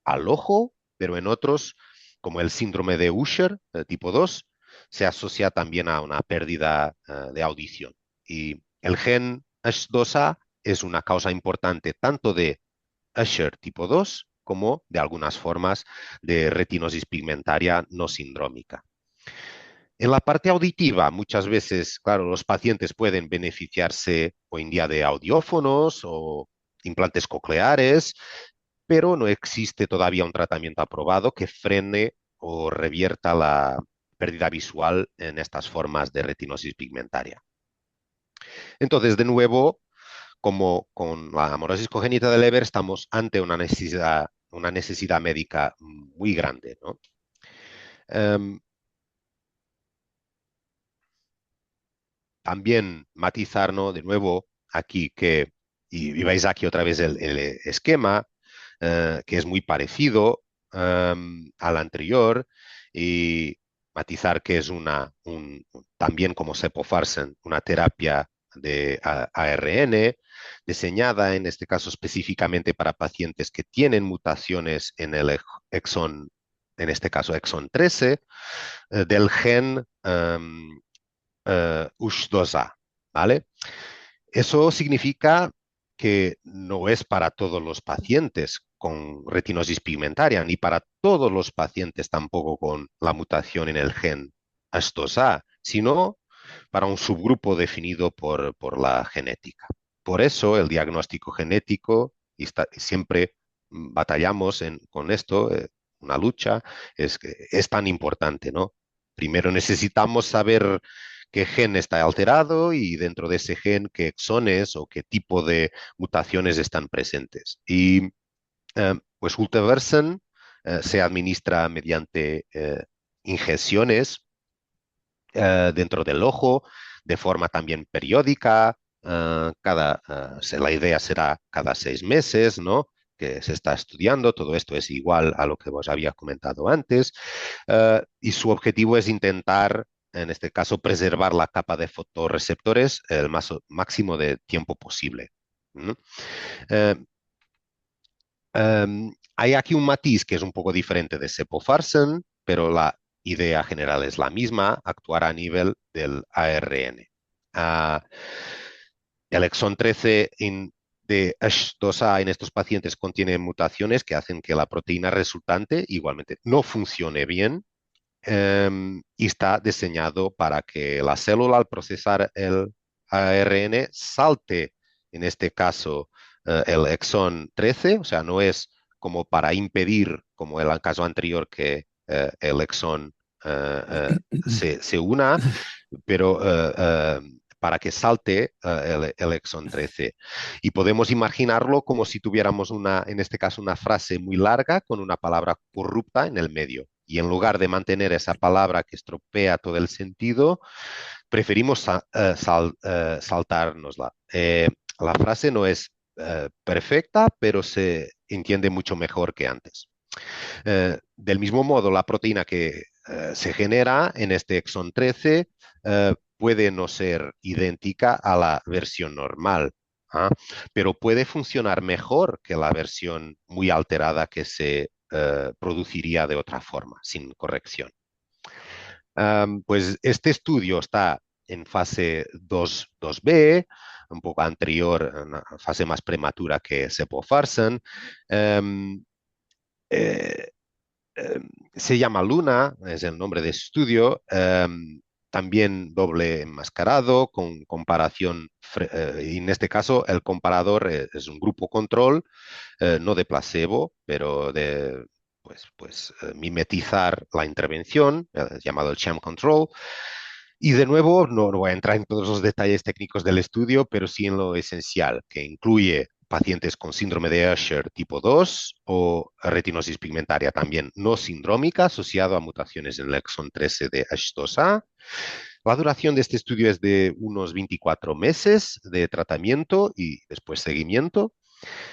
Speaker 3: al ojo, pero en otros, como el síndrome de Usher, tipo 2, se asocia también a una pérdida de audición. Y el gen H2A es una causa importante tanto de Usher tipo 2 como de algunas formas de retinosis pigmentaria no sindrómica. En la parte auditiva, muchas veces, claro, los pacientes pueden beneficiarse hoy en día de audiófonos o implantes cocleares, pero no existe todavía un tratamiento aprobado que frene o revierta la pérdida visual en estas formas de retinosis pigmentaria. Entonces, de nuevo, como con la amorosis congénita de Leber, estamos ante una necesidad médica muy grande, ¿no? También matizar, ¿no? De nuevo aquí y veis aquí otra vez el esquema, que es muy parecido al anterior, y matizar que es también como cepofarsen, una terapia de ARN diseñada en este caso específicamente para pacientes que tienen mutaciones en el exón, en este caso exón 13, del gen USH2A, ¿vale? Eso significa que no es para todos los pacientes con retinosis pigmentaria, ni para todos los pacientes tampoco con la mutación en el gen H2A, sino para un subgrupo definido por la genética. Por eso el diagnóstico genético, y siempre batallamos con esto, una lucha, es tan importante, ¿no? Primero necesitamos saber qué gen está alterado y dentro de ese gen qué exones o qué tipo de mutaciones están presentes. Y pues Ultevursen se administra mediante ingestiones dentro del ojo de forma también periódica La idea será cada 6 meses, ¿no? Que se está estudiando. Todo esto es igual a lo que os había comentado antes. Y su objetivo es intentar, en este caso, preservar la capa de fotorreceptores el máximo de tiempo posible. ¿No? Eh, Hay aquí un matiz que es un poco diferente de Sepofarsen, pero la idea general es la misma, actuar a nivel del ARN. Ah, el exón 13 de ASH2A en estos pacientes contiene mutaciones que hacen que la proteína resultante igualmente no funcione bien, y está diseñado para que la célula al procesar el ARN salte, en este caso, el exón 13, o sea, no es como para impedir, como en el caso anterior, que el exón se una, pero para que salte el exón 13. Y podemos imaginarlo como si tuviéramos en este caso, una frase muy larga con una palabra corrupta en el medio. Y en lugar de mantener esa palabra que estropea todo el sentido, preferimos saltárnosla. La frase no es perfecta, pero se entiende mucho mejor que antes. Del mismo modo, la proteína que se genera en este exón 13 puede no ser idéntica a la versión normal, ¿ah? Pero puede funcionar mejor que la versión muy alterada que se produciría de otra forma, sin corrección. Pues este estudio está en fase 2b, un poco anterior, una fase más prematura que Sepofarsen. Um, eh, Se llama Luna, es el nombre de estudio, también doble enmascarado, con comparación, y en este caso el comparador es un grupo control, no de placebo, pero de mimetizar la intervención, llamado el sham control. Y de nuevo, no voy a entrar en todos los detalles técnicos del estudio, pero sí en lo esencial, que incluye pacientes con síndrome de Usher tipo 2 o retinosis pigmentaria también no sindrómica asociado a mutaciones en el exón 13 de H2A. La duración de este estudio es de unos 24 meses de tratamiento y después seguimiento.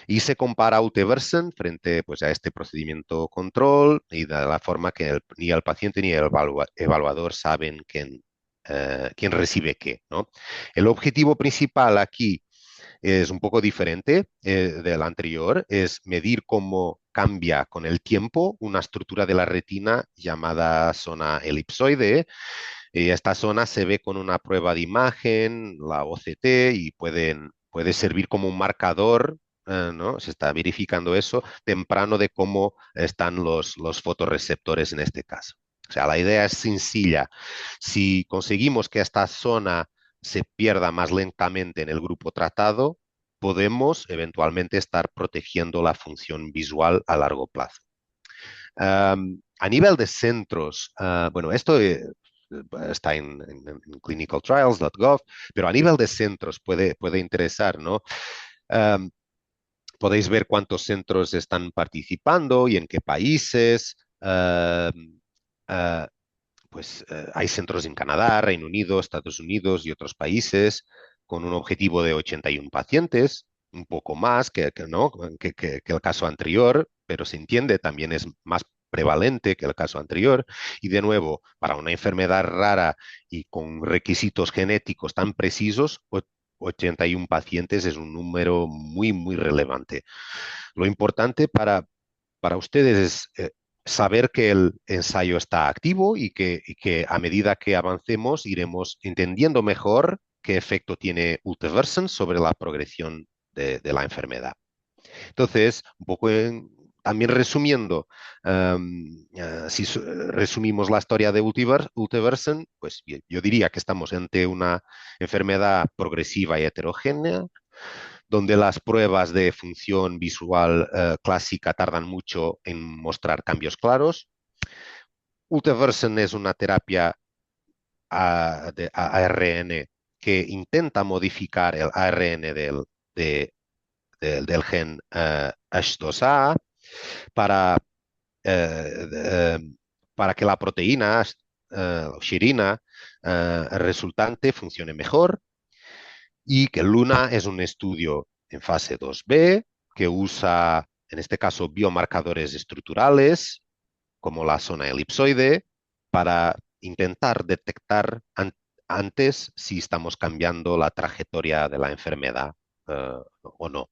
Speaker 3: Y se compara Ultevursen frente, pues, a este procedimiento control, y de la forma que ni el paciente ni el evaluador saben quién recibe qué, ¿no? El objetivo principal aquí es un poco diferente del anterior, es medir cómo cambia con el tiempo una estructura de la retina llamada zona elipsoide. Y esta zona se ve con una prueba de imagen, la OCT, y puede servir como un marcador, ¿no? Se está verificando eso temprano de cómo están los fotorreceptores en este caso. O sea, la idea es sencilla. Si conseguimos que esta zona se pierda más lentamente en el grupo tratado, podemos eventualmente estar protegiendo la función visual a largo plazo. A nivel de centros, bueno, esto está en clinicaltrials.gov, pero a nivel de centros puede interesar, ¿no? Um, Podéis ver cuántos centros están participando y en qué países. Hay centros en Canadá, Reino Unido, Estados Unidos y otros países con un objetivo de 81 pacientes, un poco más ¿no? que el caso anterior, pero se entiende, también es más prevalente que el caso anterior. Y de nuevo, para una enfermedad rara y con requisitos genéticos tan precisos, 81 pacientes es un número muy, muy relevante. Lo importante para ustedes es saber que el ensayo está activo y que a medida que avancemos iremos entendiendo mejor qué efecto tiene Ultevursen sobre la progresión de la enfermedad. Entonces, un poco también resumiendo, si resumimos la historia de Ultevursen, pues yo diría que estamos ante una enfermedad progresiva y heterogénea, donde las pruebas de función visual clásica tardan mucho en mostrar cambios claros. Ultevursen es una terapia de ARN que intenta modificar el ARN del gen H2A para, eh, eh, para que la proteína shirina resultante funcione mejor. y que Luna es un estudio en fase 2B que usa, en este caso, biomarcadores estructurales como la zona elipsoide para intentar detectar antes si estamos cambiando la trayectoria de la enfermedad o no.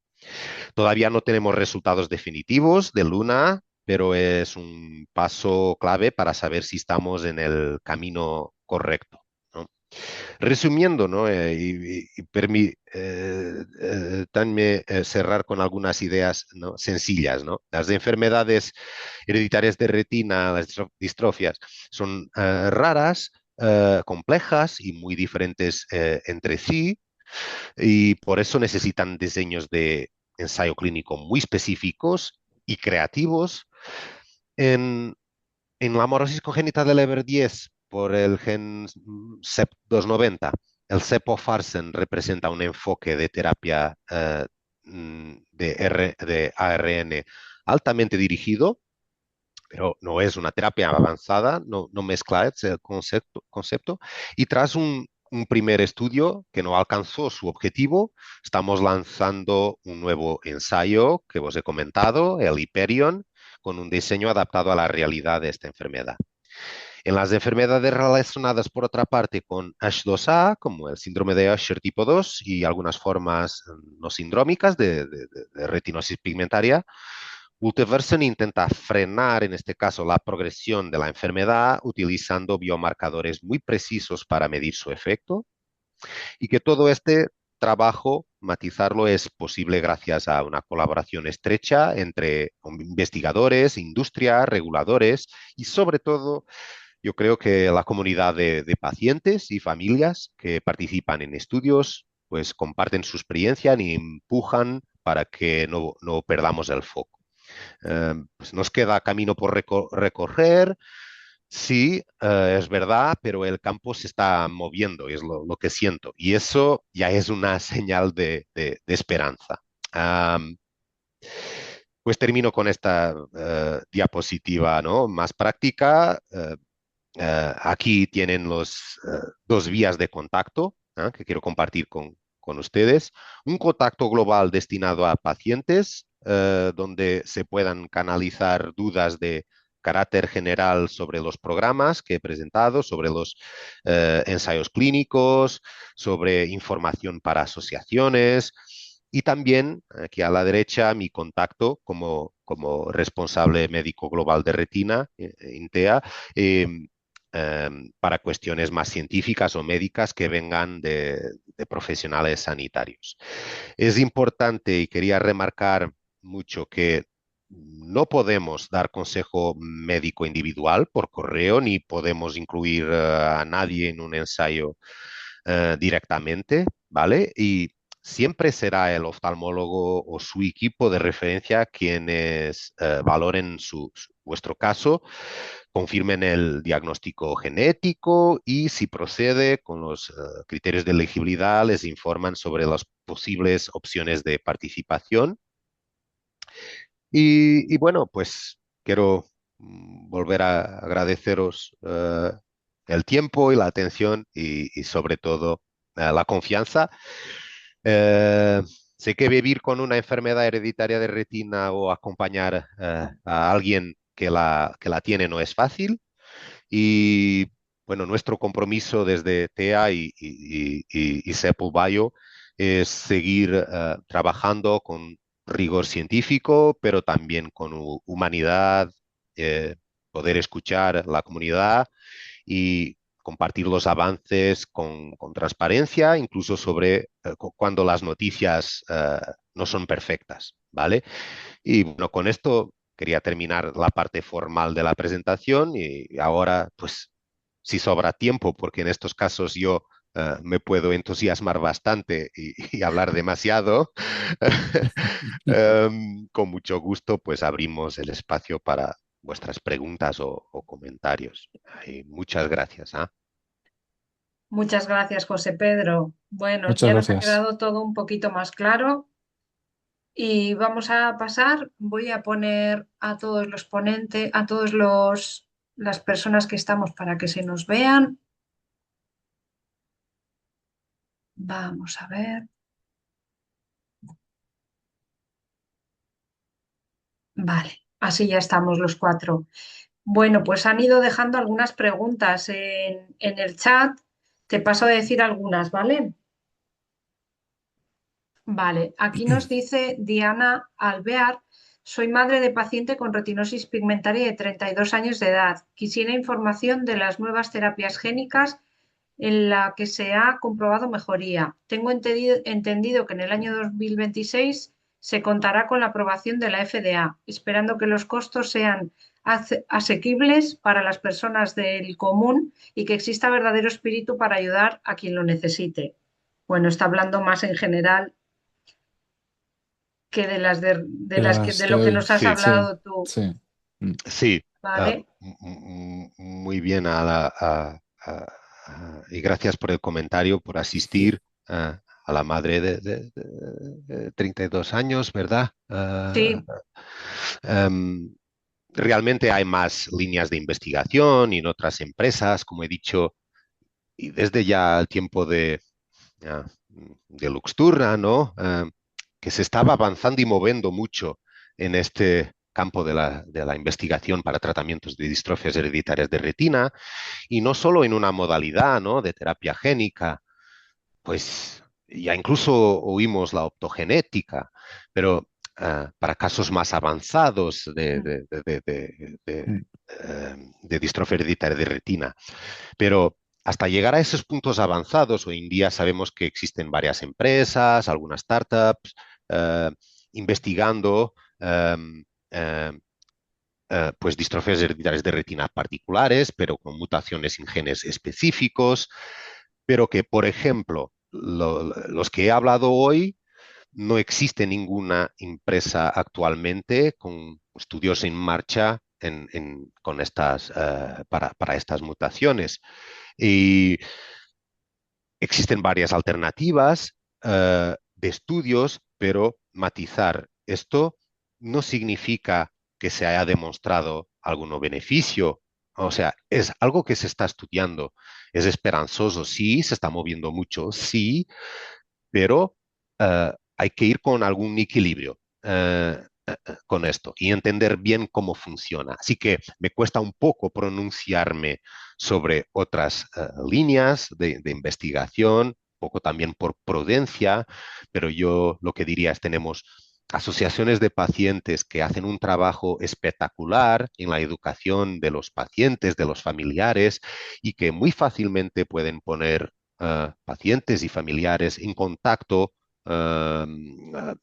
Speaker 3: Todavía no tenemos resultados definitivos de Luna, pero es un paso clave para saber si estamos en el camino correcto, ¿no? Resumiendo, ¿no? Permítanme cerrar con algunas ideas, ¿no?, sencillas, ¿no? Las enfermedades hereditarias de retina, las distrofias, son raras, complejas y muy diferentes entre sí, y por eso necesitan diseños de ensayo clínico muy específicos y creativos. En, en la amaurosis congénita de Leber-10 por el gen CEP290, el cepofarsen representa un enfoque de terapia de ARN altamente dirigido, pero no es una terapia avanzada, no mezcla ese concepto. Y tras un primer estudio que no alcanzó su objetivo, estamos lanzando un nuevo ensayo que os he comentado, el Hyperion, con un diseño adaptado a la realidad de esta enfermedad. En las enfermedades relacionadas, por otra parte, con H2A, como el síndrome de Usher tipo 2 y algunas formas no sindrómicas de retinosis pigmentaria, Ultevursen intenta frenar, en este caso, la progresión de la enfermedad utilizando biomarcadores muy precisos para medir su efecto, y que todo este trabajo, matizarlo, es posible gracias a una colaboración estrecha entre investigadores, industria, reguladores y, sobre todo, yo creo que la comunidad de pacientes y familias que participan en estudios pues comparten su experiencia y empujan para que no perdamos el foco. Pues nos queda camino por recorrer, sí, es verdad, pero el campo se está moviendo, es lo que siento, y eso ya es una señal de esperanza. Um, pues termino con esta diapositiva, ¿no?, más práctica. Aquí tienen los dos vías de contacto que quiero compartir con ustedes. Un contacto global destinado a pacientes, donde se puedan canalizar dudas de carácter general sobre los programas que he presentado, sobre los ensayos clínicos, sobre información para asociaciones. Y también aquí a la derecha mi contacto como responsable médico global de retina, INTEA, para cuestiones más científicas o médicas que vengan de profesionales sanitarios. Es importante y quería remarcar mucho que no podemos dar consejo médico individual por correo, ni podemos incluir a nadie en un ensayo directamente, ¿vale? Y siempre será el oftalmólogo o su equipo de referencia quienes valoren vuestro caso, confirmen el diagnóstico genético y, si procede con los criterios de elegibilidad, les informan sobre las posibles opciones de participación. Y bueno, pues quiero volver a agradeceros el tiempo y la atención y sobre todo la confianza. Eh, Sé que vivir con una enfermedad hereditaria de retina o acompañar a alguien que la tiene no es fácil. Y bueno, nuestro compromiso desde TEA y Sepul Bio es seguir trabajando con rigor científico, pero también con humanidad, poder escuchar la comunidad y compartir los avances con transparencia, incluso sobre cuando las noticias no son perfectas, ¿vale? Y bueno, con esto quería terminar la parte formal de la presentación y ahora, pues, si sobra tiempo, porque en estos casos yo me puedo entusiasmar bastante y hablar demasiado, con mucho gusto, pues abrimos el espacio para vuestras preguntas o comentarios. Y muchas gracias.
Speaker 2: Muchas gracias, José Pedro. Bueno,
Speaker 1: Muchas
Speaker 2: ya nos ha
Speaker 1: gracias.
Speaker 2: quedado todo un poquito más claro y vamos a pasar. Voy a poner a todos los ponentes, a todos las personas que estamos para que se nos vean. Vamos a ver. Vale, así ya estamos los cuatro. Bueno, pues han ido dejando algunas preguntas en el chat. Te paso a decir algunas, ¿vale? Vale, aquí nos dice Diana Alvear, soy madre de paciente con retinosis pigmentaria de 32 años de edad. Quisiera información de las nuevas terapias génicas en la que se ha comprobado mejoría. Tengo entendido que en el año 2026 se contará con la aprobación de la FDA, esperando que los costos sean asequibles para las personas del común y que exista verdadero espíritu para ayudar a quien lo necesite. Bueno, está hablando más en general que de
Speaker 1: De
Speaker 2: las que
Speaker 1: las
Speaker 2: de
Speaker 1: que
Speaker 2: lo que
Speaker 3: Sí,
Speaker 1: hoy.
Speaker 2: nos has
Speaker 3: sí,
Speaker 1: Sí,
Speaker 2: hablado tú,
Speaker 1: sí. Mm.
Speaker 3: sí.
Speaker 2: ¿vale?
Speaker 3: Muy bien y gracias por el comentario, por asistir a la madre de 32 años, ¿verdad?
Speaker 2: Sí,
Speaker 3: Em, Realmente hay más líneas de investigación y en otras empresas, como he dicho, y desde ya el tiempo ya, de Luxturna, ¿no? Que se estaba avanzando y moviendo mucho en este campo de la investigación para tratamientos de distrofias hereditarias de retina, y no solo en una modalidad, ¿no? De terapia génica, pues ya incluso oímos la optogenética, pero para casos más avanzados
Speaker 1: Mm.
Speaker 3: de distrofia hereditaria de retina. Pero hasta llegar a esos puntos avanzados, hoy en día sabemos que existen varias empresas, algunas startups, eh, investigando eh, pues distrofias hereditarias de retina particulares, pero con mutaciones en genes específicos, pero que, por ejemplo, los que he hablado hoy, no existe ninguna empresa actualmente con estudios en marcha con para estas mutaciones. Y existen varias alternativas de estudios, pero matizar esto no significa que se haya demostrado algún beneficio. O sea, es algo que se está estudiando. Es esperanzoso, sí, se está moviendo mucho, sí, pero hay que ir con algún equilibrio con esto y entender bien cómo funciona. Así que me cuesta un poco pronunciarme sobre otras líneas de investigación, un poco también por prudencia, pero yo lo que diría es tenemos asociaciones de pacientes que hacen un trabajo espectacular en la educación de los pacientes, de los familiares, y que muy fácilmente pueden poner pacientes y familiares en contacto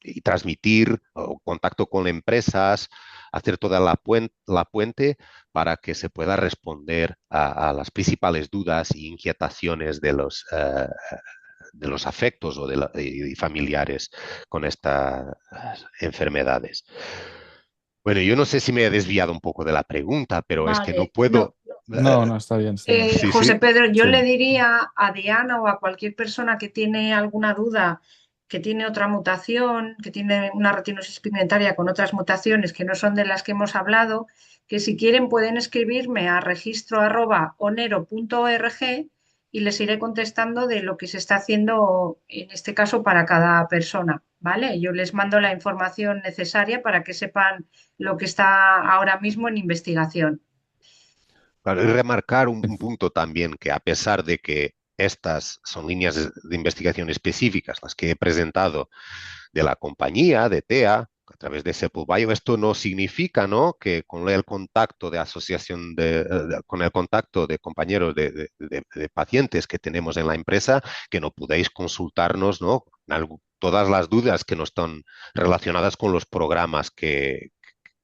Speaker 3: y transmitir contacto con empresas, hacer toda la puente para que se pueda responder a las principales dudas e inquietaciones de los afectos y familiares con estas enfermedades. Bueno, yo no sé si me he desviado un poco de la pregunta, pero es que no
Speaker 2: vale.
Speaker 3: puedo.
Speaker 1: No, no, está bien, está bien.
Speaker 3: Sí,
Speaker 2: José
Speaker 3: sí,
Speaker 2: Pedro, yo
Speaker 1: Sí.
Speaker 2: le diría a Diana o a cualquier persona que tiene alguna duda, que tiene otra mutación, que tiene una retinosis pigmentaria con otras mutaciones que no son de las que hemos hablado, que si quieren pueden escribirme a registro@onero.org y les iré contestando de lo que se está haciendo en este caso para cada persona, ¿vale? Yo les mando la información necesaria para que sepan lo que está ahora mismo en investigación.
Speaker 3: claro, y remarcar un punto también, que a pesar de que estas son líneas de investigación específicas, las que he presentado de la compañía, de TEA, a través de Sepul Bio, esto no significa, ¿no?, que con el contacto de asociación con el contacto de compañeros de pacientes que tenemos en la empresa, que no podéis consultarnos, ¿no?, todas las dudas que no están relacionadas con los programas que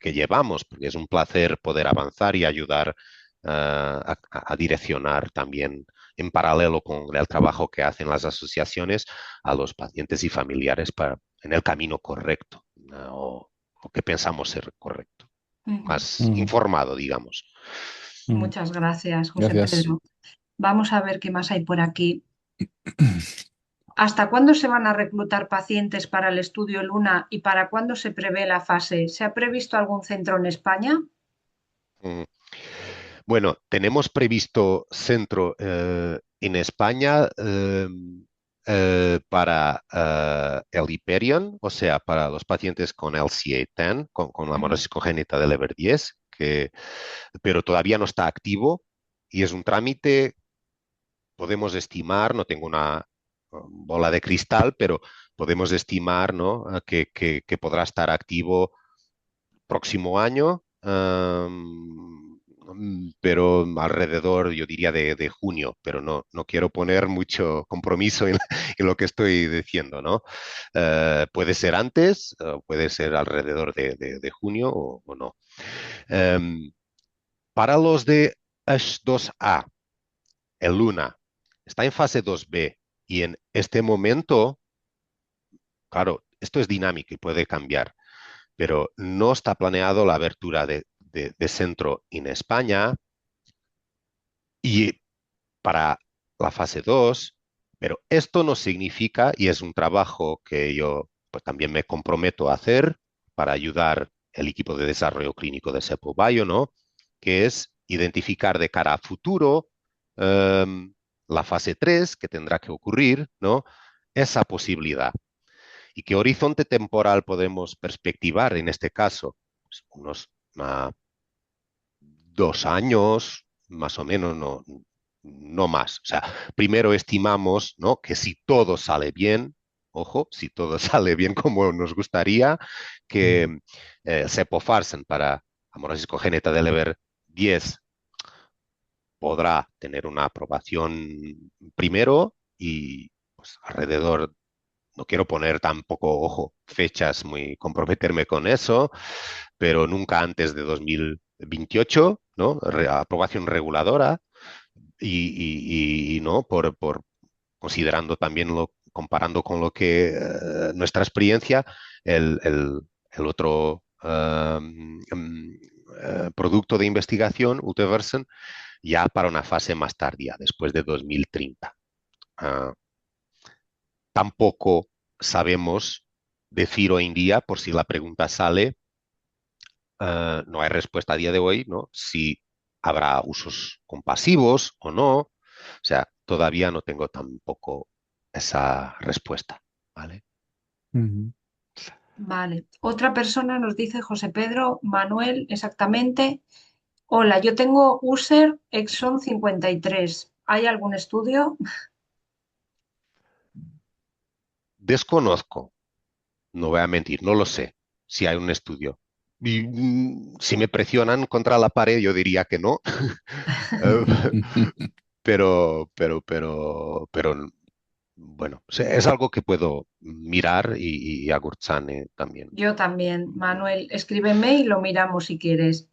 Speaker 3: llevamos, porque es un placer poder avanzar y ayudar a direccionar también en paralelo con el trabajo que hacen las asociaciones a los pacientes y familiares en el camino correcto, o que pensamos ser correcto,
Speaker 2: Ujú.
Speaker 3: más
Speaker 1: Ujú,
Speaker 3: informado, digamos.
Speaker 1: ujú.
Speaker 2: Muchas gracias, José
Speaker 1: Gracias.
Speaker 2: Pedro. Vamos a ver qué más hay por aquí. ¿Hasta cuándo se van a reclutar pacientes para el estudio Luna y para cuándo se prevé la fase? ¿Se ha previsto algún centro en España?
Speaker 3: Mm. Bueno, tenemos previsto centro en España. para el Hyperion, o sea, para los pacientes con LCA10, con la
Speaker 2: Ujú.
Speaker 3: hemorragia congénita de Leber 10, pero todavía no está activo y es un trámite, podemos estimar, no tengo una bola de cristal, pero podemos estimar, ¿no? Que podrá estar activo próximo año, pero alrededor, yo diría, de junio, pero no quiero poner mucho compromiso en lo que estoy diciendo, ¿no? Puede ser antes, puede ser alrededor de junio o no. Em, para los de H2A, el Luna está en fase 2B y en este momento, claro, esto es dinámico y puede cambiar, pero no está planeado la abertura de centro en España y para la fase 2, pero esto no significa, y es un trabajo que yo pues, también me comprometo a hacer para ayudar el equipo de desarrollo clínico de Sepo Bio, ¿no? Que es identificar de cara a futuro la fase 3 que tendrá que ocurrir, ¿no? Esa posibilidad. ¿Y qué horizonte temporal podemos perspectivar en este caso? Pues unos 2 años, más o menos, no más. O sea, primero estimamos, ¿no? Que si todo sale bien, ojo, si todo sale bien como nos gustaría, que Sepofarsen para hemorragia congénita de Leber 10 podrá tener una aprobación primero y pues, alrededor, no quiero poner tampoco, ojo, fechas muy comprometerme con eso, pero nunca antes de 2028, ¿no? Aprobación reguladora y ¿no? Por considerando también comparando con lo que nuestra experiencia, el otro producto de investigación, Uteversen, ya para una fase más tardía, después de 2030. Uh, Tampoco sabemos decir hoy en día, por si la pregunta sale, no hay respuesta a día de hoy, ¿no? Si habrá usos compasivos o no. O sea, todavía no tengo tampoco esa respuesta, ¿vale?
Speaker 1: Ujú.
Speaker 2: Vale. Otra persona nos dice José Pedro, Manuel, exactamente. Hola, yo tengo user exon 53. ¿Hay algún estudio?
Speaker 3: Desconozco, no voy a mentir, no lo sé si hay un estudio. Y, si me presionan contra la pared, yo diría que no. Eh, pero, bueno, es algo que puedo mirar y a Gurzane también.
Speaker 2: Yo también. Manuel, escríbeme y lo miramos si quieres.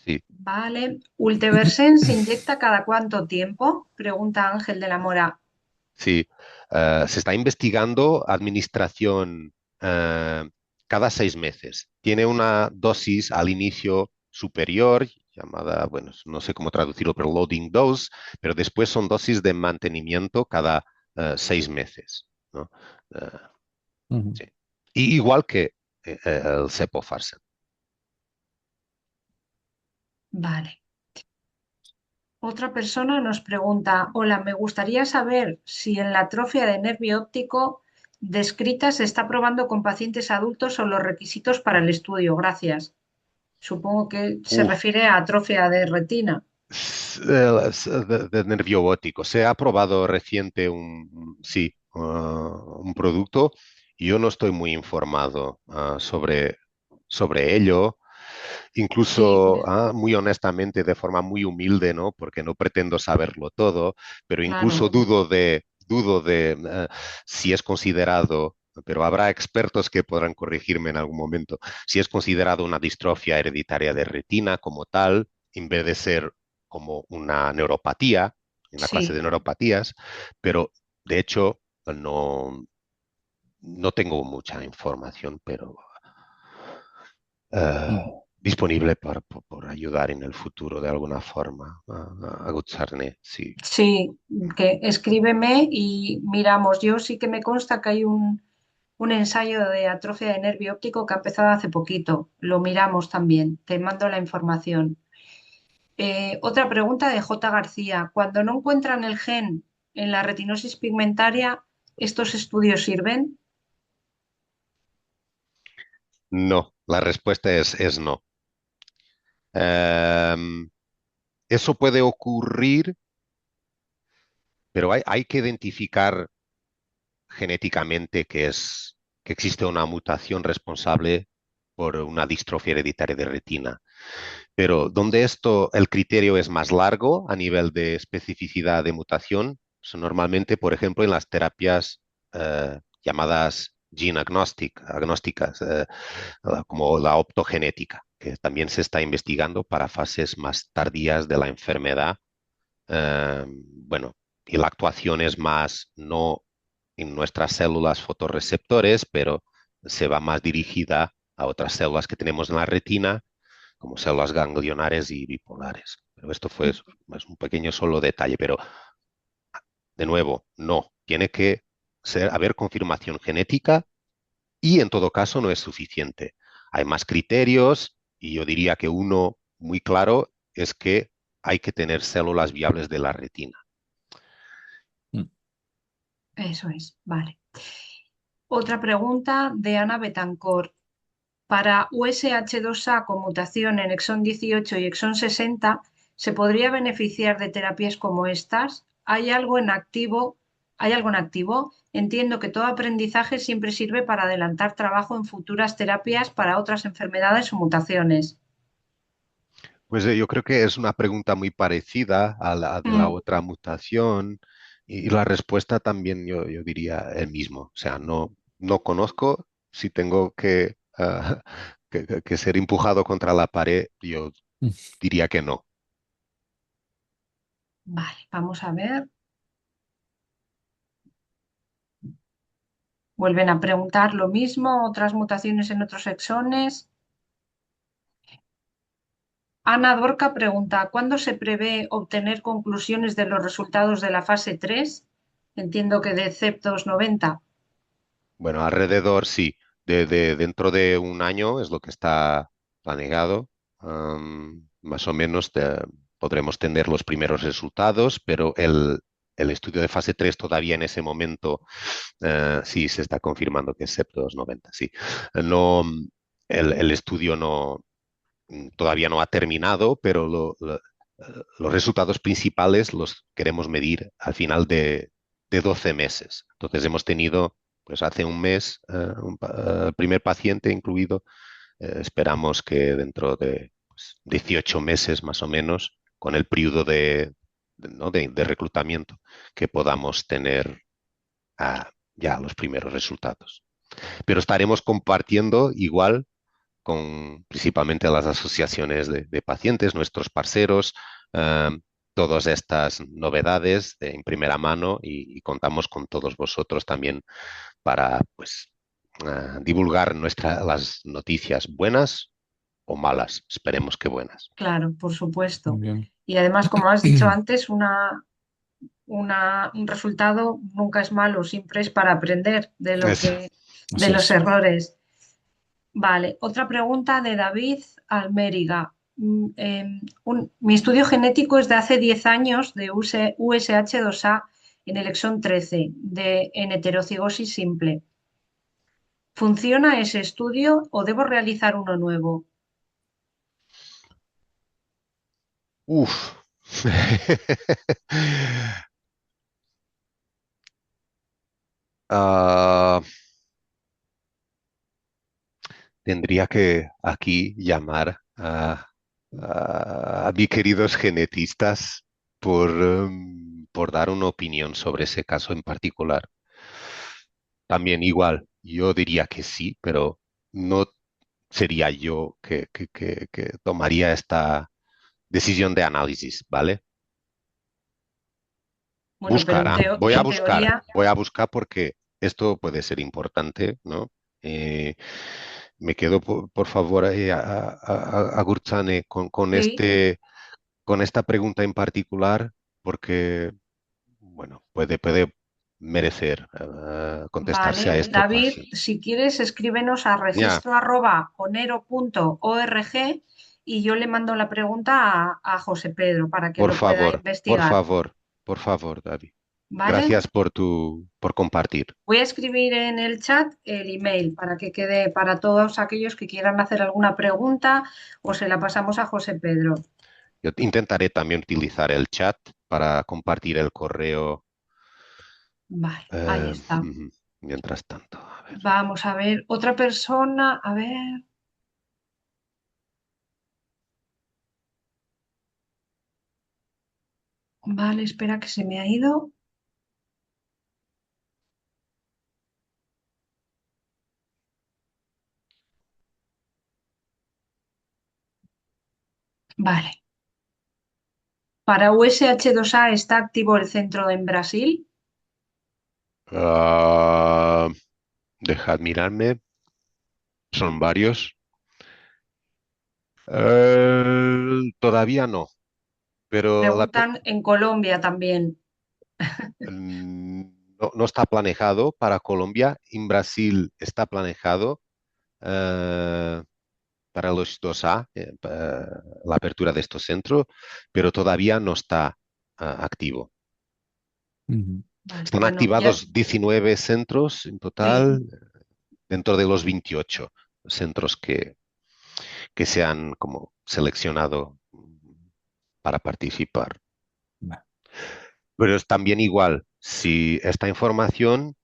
Speaker 3: Sí,
Speaker 2: Vale. ¿Ulteversen se inyecta cada cuánto tiempo? Pregunta Ángel de la Mora.
Speaker 3: sí. Se está investigando administración cada 6 meses. Tiene una dosis al inicio superior, llamada, bueno, no sé cómo traducirlo, pero loading dose, pero después son dosis de mantenimiento cada 6 meses, ¿no? Eh,
Speaker 1: Ujú.
Speaker 3: sí. Y igual que el Cepofarsen.
Speaker 2: Vale. Otra persona nos pregunta, hola, me gustaría saber si en la atrofia de nervio óptico descrita se está probando con pacientes adultos o los requisitos para el estudio. Gracias. Supongo que se
Speaker 3: Uf,
Speaker 2: refiere a atrofia de retina.
Speaker 3: de nervio óptico. Se ha aprobado reciente sí, un producto. Yo no estoy muy informado sobre ello.
Speaker 2: Sí,
Speaker 3: Incluso, muy honestamente, de forma muy humilde, ¿no? Porque no pretendo saberlo todo, pero incluso
Speaker 2: claro.
Speaker 3: dudo de si es considerado, pero habrá expertos que podrán corregirme en algún momento, si es considerado una distrofia hereditaria de retina como tal, en vez de ser como una neuropatía, en la clase
Speaker 2: Sí,
Speaker 3: de neuropatías, pero de hecho no tengo mucha información, pero eh,
Speaker 1: Ujú.
Speaker 3: disponible por ayudar en el futuro de alguna forma a Gutzarne, sí.
Speaker 2: sí, que escríbeme y miramos. Yo sí que me consta que hay un ensayo de atrofia de nervio óptico que ha empezado hace poquito. Lo miramos también. Te mando la información. Otra pregunta de J. García. Cuando no encuentran el gen en la retinosis pigmentaria, ¿Estos estudios sirven?
Speaker 3: No, la respuesta es no. Em, Eso puede ocurrir, pero hay que identificar genéticamente que existe una mutación responsable por una distrofia hereditaria de retina. Pero donde el criterio es más largo a nivel de especificidad de mutación, son normalmente, por ejemplo, en las terapias llamadas agnósticas, como la optogenética, que también se está investigando para fases más tardías de la enfermedad. Bueno, y la actuación es más no en nuestras células fotorreceptores, pero se va más dirigida a otras células que tenemos en la retina, como células ganglionares y bipolares. Pero esto es un pequeño solo detalle, pero de nuevo, no. Tiene que haber confirmación genética y en todo caso no es suficiente. Hay más criterios y yo diría que uno muy claro es que hay que tener células viables de la retina.
Speaker 1: Mm.
Speaker 2: Eso es, vale. Otra pregunta de Ana Betancor. Para USH2A con mutación en exón 18 y exón 60, ¿se podría beneficiar de terapias como estas? ¿Hay algo en activo? ¿Hay algo en activo? Entiendo que todo aprendizaje siempre sirve para adelantar trabajo en futuras terapias para otras enfermedades o mutaciones.
Speaker 3: Pues yo creo que es una pregunta muy parecida a la de la
Speaker 2: Mm,
Speaker 3: otra mutación y la respuesta también yo diría el mismo. O sea, no conozco si tengo que ser empujado contra la pared, yo diría que no.
Speaker 2: vale, vamos a ver. Vuelven a preguntar lo mismo, otras mutaciones en otros exones. Ana Dorca pregunta, ¿cuándo se prevé obtener conclusiones de los resultados de la fase 3? Entiendo que de CEP 90.
Speaker 3: Bueno, alrededor sí, dentro de un año es lo que está planeado. Más o menos podremos tener los primeros resultados, pero el estudio de fase 3 todavía en ese momento sí se está confirmando que es SEP290, sí. No, el estudio todavía no ha terminado, pero los resultados principales los queremos medir al final de 12 meses. Entonces hemos tenido, pues hace un mes, el primer paciente incluido. Esperamos que dentro de 18 meses más o menos, con el periodo ¿no? de reclutamiento, que podamos tener ya los primeros resultados. Pero estaremos compartiendo igual principalmente las asociaciones de pacientes, nuestros parceros, eh, todas estas novedades en primera mano y contamos con todos vosotros también para pues, divulgar las noticias buenas o malas, esperemos que buenas.
Speaker 2: Claro, por
Speaker 1: Muy
Speaker 2: supuesto.
Speaker 1: bien.
Speaker 2: Y además, como has dicho antes, un resultado nunca es malo, siempre es para aprender
Speaker 3: Eso.
Speaker 2: de
Speaker 1: Así
Speaker 2: los
Speaker 1: es.
Speaker 2: errores. Vale, otra pregunta de David Almériga. Mi estudio genético es de hace 10 años de USH2A en el exón 13 en heterocigosis simple. ¿Funciona ese estudio o debo realizar uno nuevo?
Speaker 3: Uf. Ah, tendría que aquí llamar a mis queridos genetistas por dar una opinión sobre ese caso en particular. También igual, yo diría que sí, pero no sería yo que tomaría esta decisión de análisis, ¿vale?
Speaker 2: Bueno, pero en teoría,
Speaker 3: Voy a buscar porque esto puede ser importante, ¿no? Eh, Me quedo, por favor, Gurtzane,
Speaker 2: sí,
Speaker 3: con esta pregunta en particular, porque, bueno, puede merecer contestarse a
Speaker 2: vale.
Speaker 3: esto
Speaker 2: David,
Speaker 3: fácil.
Speaker 2: si quieres, escríbenos a
Speaker 3: Ya,
Speaker 2: registro@onero.org y yo le mando la pregunta a José Pedro para que
Speaker 3: por
Speaker 2: lo pueda
Speaker 3: favor, por
Speaker 2: investigar.
Speaker 3: favor, por favor, David.
Speaker 2: ¿vale?
Speaker 3: Gracias por compartir.
Speaker 2: Voy a escribir en el chat el email para que quede para todos aquellos que quieran hacer alguna pregunta o se la pasamos a José Pedro.
Speaker 3: Yo intentaré también utilizar el chat para compartir el correo
Speaker 2: Vale, ahí está.
Speaker 3: ujú, mientras tanto. A ver.
Speaker 2: Vamos a ver, otra persona, a ver. Vale, espera que se me ha ido. Vale. ¿Para USH2A está activo el centro en Brasil?
Speaker 3: Ah, dejad mirarme. Son varios. Todavía no, pero
Speaker 2: Preguntan en Colombia también.
Speaker 3: no está planejado para Colombia. En Brasil está planejado eh, para los 2A, la apertura de estos centros, pero todavía no está activo.
Speaker 1: Ujú.
Speaker 2: Vale,
Speaker 3: Están
Speaker 2: bueno, ya
Speaker 3: activados 19 centros en
Speaker 2: sí,
Speaker 3: total dentro de los 28 centros que se han como seleccionado para participar.
Speaker 1: Vale.
Speaker 3: Pero es también igual, si esta información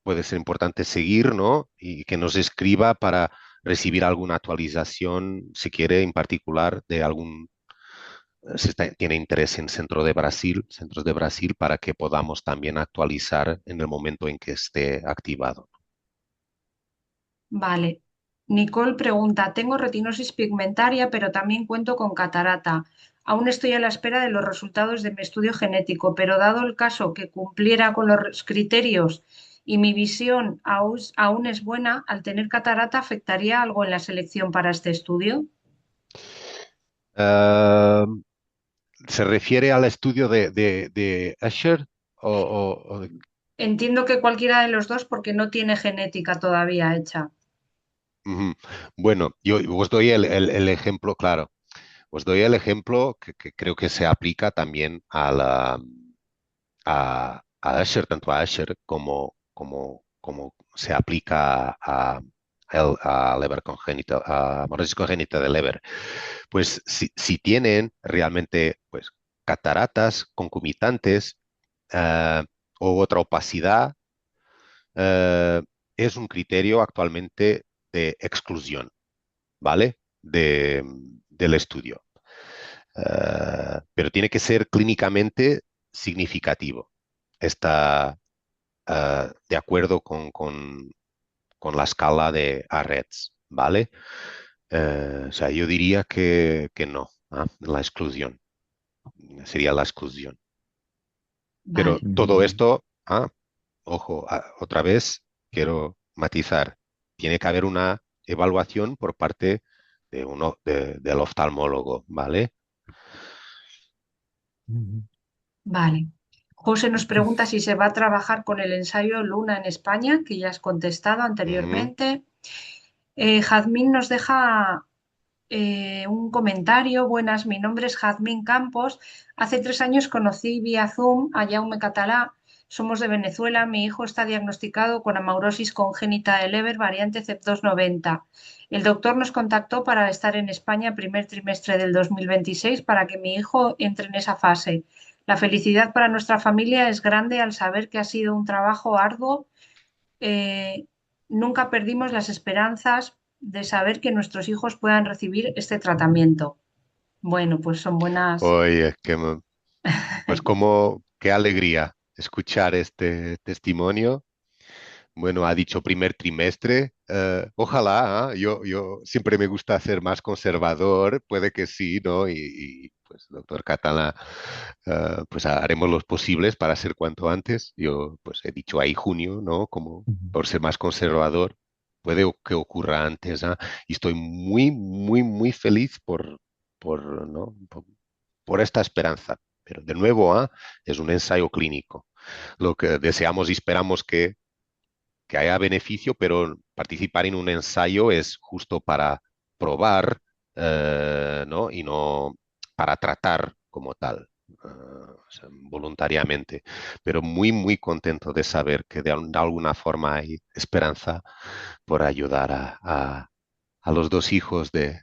Speaker 3: puede ser importante seguir, ¿no? Y que nos escriba para recibir alguna actualización, si quiere, en particular, de algún, si tiene interés en centros de Brasil, para que podamos también actualizar en el momento en que esté activado.
Speaker 2: vale. Nicole pregunta, tengo retinosis pigmentaria, pero también cuento con catarata. Aún estoy a la espera de los resultados de mi estudio genético, pero dado el caso que cumpliera con los criterios y mi visión aún es buena, al tener catarata, ¿afectaría algo en la selección para este estudio?
Speaker 3: Ah, ¿Se refiere al estudio de Escher?
Speaker 2: Entiendo que cualquiera de los dos porque no tiene genética todavía hecha.
Speaker 3: Ujú. Bueno, yo os doy el ejemplo, claro. Os doy el ejemplo que creo que se aplica también a Escher, tanto a Escher como se aplica a Leber congénito, a hemorragia congénita de Leber. Pues si tienen realmente pues, cataratas concomitantes eh, o otra opacidad, eh, es un criterio actualmente de exclusión, ¿vale? Del estudio. Pero tiene que ser clínicamente significativo. Está de acuerdo con la escala de AREDS, ¿vale? O sea, yo diría que no, la exclusión, sería la exclusión. Pero
Speaker 2: Vale,
Speaker 3: todo
Speaker 1: Ujú.
Speaker 3: esto, ojo, otra vez quiero matizar, tiene que haber una evaluación por parte del oftalmólogo, ¿vale?
Speaker 1: Ujú.
Speaker 2: vale. José nos pregunta si se va a trabajar con el ensayo Luna en España, que ya has contestado
Speaker 3: Ujú.
Speaker 2: anteriormente. Jazmín nos deja un comentario. Buenas, mi nombre es Jazmín Campos. Hace 3 años conocí vía Zoom a Jaume Catalá. Somos de Venezuela. Mi hijo está diagnosticado con amaurosis congénita de Leber, variante CEP290. El doctor nos contactó para estar en España primer trimestre del 2026 para que mi hijo entre en esa fase. La felicidad para nuestra familia es grande al saber que ha sido un trabajo arduo. eh, Nunca perdimos las esperanzas de saber que nuestros hijos puedan recibir este tratamiento. Bueno, pues son buenas.
Speaker 3: Oye, pues como, qué alegría escuchar este testimonio. Bueno, ha dicho primer trimestre. Ojalá, yo siempre me gusta ser más conservador, puede que sí, ¿no? pues, doctor Catalá, pues haremos los posibles para ser cuanto antes. Yo, pues he dicho ahí junio, ¿no? Como
Speaker 1: Ujú.
Speaker 3: por ser más conservador, puede que ocurra antes, ¿ah? Y estoy muy, muy, muy feliz ¿no? por esta esperanza. Pero de nuevo, es un ensayo clínico. Lo que deseamos y esperamos que haya beneficio, pero participar en un ensayo es justo para probar, ¿no? Y no para tratar como tal. o sea, voluntariamente, pero muy, muy contento de saber que de alguna forma hay esperanza por ayudar a los dos hijos de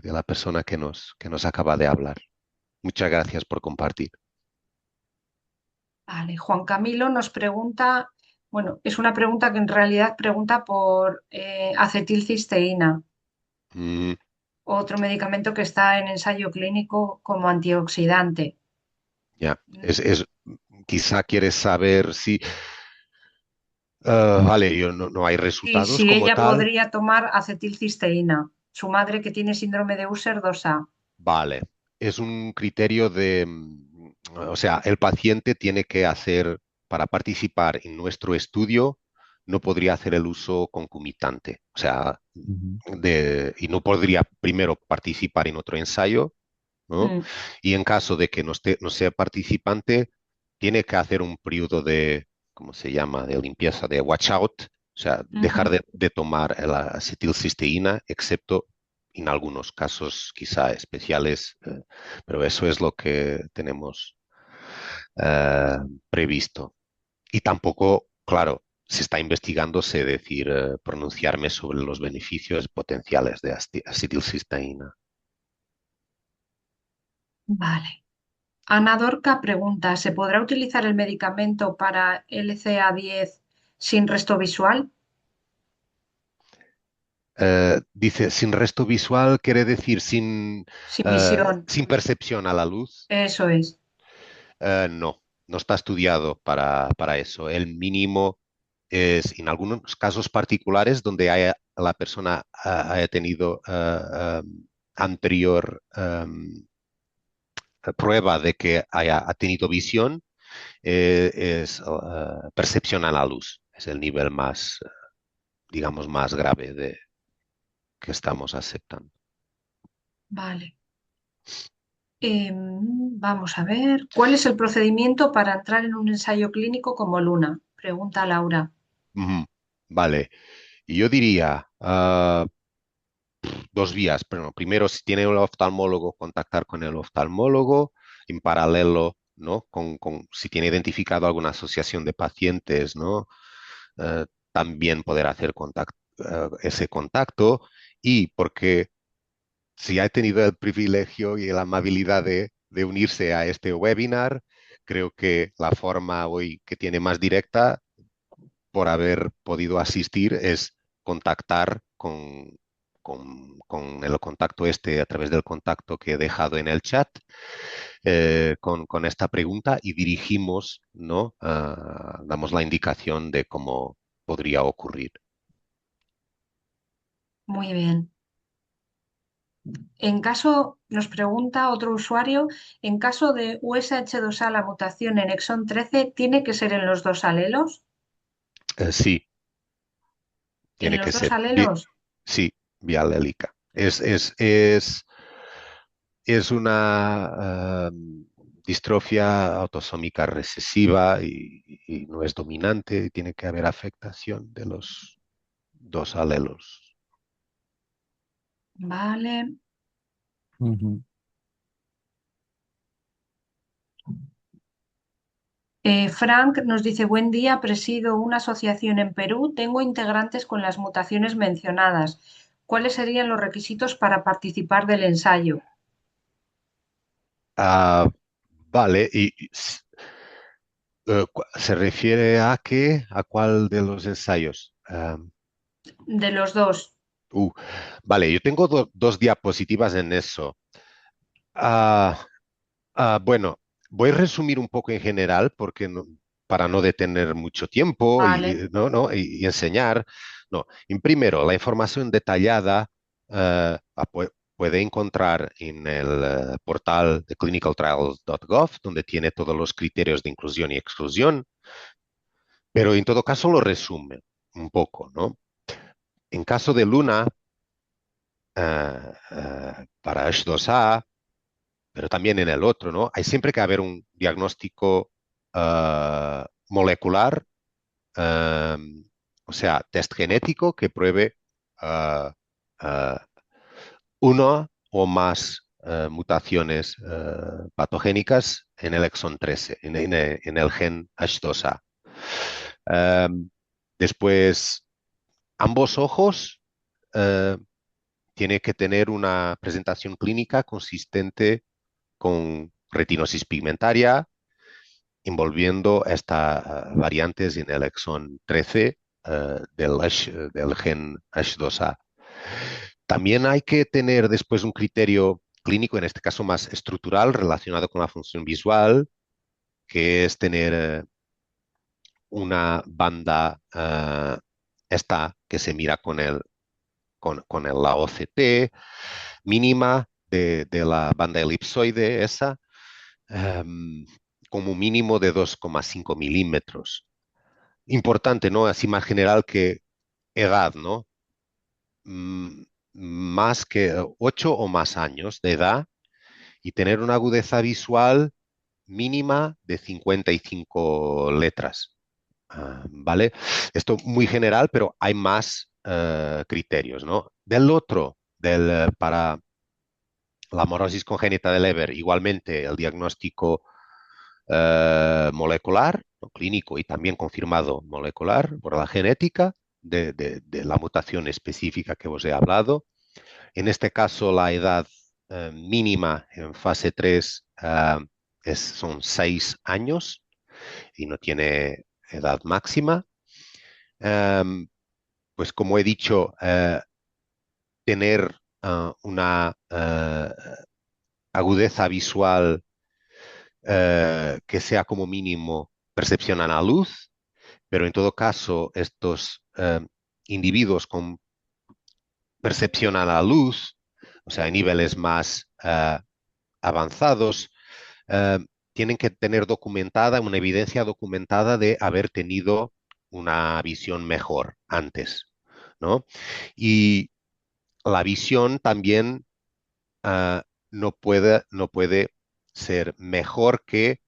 Speaker 3: la persona que nos acaba de hablar. Muchas gracias por compartir.
Speaker 2: Vale, Juan Camilo nos pregunta, bueno, es una pregunta que en realidad pregunta por acetilcisteína,
Speaker 3: Mm,
Speaker 2: otro medicamento que está en ensayo clínico como antioxidante.
Speaker 3: ya,
Speaker 2: Mm,
Speaker 3: quizá quieres saber si, vale, no hay
Speaker 2: Y
Speaker 3: resultados
Speaker 2: si
Speaker 3: como
Speaker 2: ella
Speaker 3: tal.
Speaker 2: podría tomar acetilcisteína, su madre que tiene síndrome de Usher 2A.
Speaker 3: Vale, es un criterio o sea, el paciente tiene que hacer, para participar en nuestro estudio, no podría hacer el uso concomitante, o sea,
Speaker 1: Ujú.
Speaker 3: y no podría primero participar en otro ensayo, ¿no?
Speaker 2: Mm,
Speaker 3: Y en caso de que no sea participante, tiene que hacer un periodo de, ¿cómo se llama?, de limpieza, de watch out, o sea, dejar
Speaker 2: ujú.
Speaker 3: de tomar la acetilcisteína, excepto en algunos casos quizá especiales, pero eso es lo que tenemos eh, previsto. Y tampoco, claro, se está investigando, sé decir, pronunciarme sobre los beneficios potenciales de acetilcisteína.
Speaker 2: Vale. Ana Dorca pregunta, ¿se podrá utilizar el medicamento para LCA10 sin resto visual?
Speaker 3: Dice, sin resto visual quiere decir
Speaker 2: Sin visión.
Speaker 3: sin percepción a la luz.
Speaker 2: Eso es.
Speaker 3: No, no está estudiado para eso. El mínimo es en algunos casos particulares donde la persona haya tenido anterior prueba de que ha tenido visión, es percepción a la luz. Es el nivel más, digamos, más grave que estamos aceptando.
Speaker 2: Vale. Vamos a ver. ¿Cuál es el procedimiento para entrar en un ensayo clínico como Luna? Pregunta Laura.
Speaker 3: Ujú. Vale, y yo diría dos vías. Pero primero, si tiene el oftalmólogo, contactar con el oftalmólogo en paralelo, ¿no? Si tiene identificado alguna asociación de pacientes, ¿no? También poder hacer ese contacto. Y porque si ha tenido el privilegio y la amabilidad de unirse a este webinar, creo que la forma hoy que tiene más directa por haber podido asistir es contactar con el contacto este a través del contacto que he dejado en el chat con esta pregunta y dirigimos, ¿no? Damos la indicación de cómo podría ocurrir.
Speaker 2: Muy bien. En caso, nos pregunta otro usuario, en caso de USH2A la mutación en exón 13, ¿tiene que ser en los dos alelos?
Speaker 3: Sí,
Speaker 2: ¿En
Speaker 3: tiene
Speaker 2: los
Speaker 3: que
Speaker 2: dos
Speaker 3: ser,
Speaker 2: alelos?
Speaker 3: sí, vía alélica. Es una distrofia autosómica recesiva y no es dominante, y tiene que haber afectación de los dos alelos.
Speaker 2: Vale.
Speaker 1: Ujú.
Speaker 2: Frank nos dice, buen día, presido una asociación en Perú, tengo integrantes con las mutaciones mencionadas. ¿Cuáles serían los requisitos para participar del ensayo?
Speaker 3: Ah, vale, ¿se refiere a qué? ¿A cuál de los ensayos?
Speaker 2: De los dos.
Speaker 3: Uh, vale, yo tengo dos diapositivas en eso. Ah, bueno, voy a resumir un poco en general porque para no detener mucho tiempo
Speaker 2: Vale.
Speaker 3: y enseñar. No, en primero, la información detallada puede encontrar en el portal de clinicaltrials.gov, donde tiene todos los criterios de inclusión y exclusión, pero en todo caso lo resume un poco, ¿no? En caso de Luna, para H2A, pero también en el otro, ¿no? Hay siempre que haber un diagnóstico molecular, eh, o sea, test genético que pruebe eh, eh, uno o más mutaciones patogénicas en el exón 13, en el gen H2A. Después, ambos ojos tienen que tener una presentación clínica consistente con retinosis pigmentaria, envolviendo estas variantes en el exón 13 del gen H2A. También hay que tener después un criterio clínico, en este caso más estructural, relacionado con la función visual, que es tener una banda, esta que se mira la OCT mínima de la banda elipsoide, esa, como mínimo de 2,5 milímetros. Importante, ¿no? Así más general que edad, ¿no? Más que 8 o más años de edad y tener una agudeza visual mínima de 55 letras. ¿Vale? Esto muy general, pero hay más criterios, ¿no? Del otro, para la amaurosis congénita de Leber, igualmente el diagnóstico molecular, ¿no? Clínico y también confirmado molecular por la genética de la mutación específica que os he hablado. En este caso, la edad mínima en fase 3 son 6 años y no tiene edad máxima. Pues como he dicho, tener una agudeza visual que sea como mínimo percepción a la luz, pero en todo caso estos individuos con percepción a la luz, o sea, en niveles más avanzados, tienen que tener documentada, una evidencia documentada de haber tenido una visión mejor antes, ¿no? Y la visión también no puede ser mejor que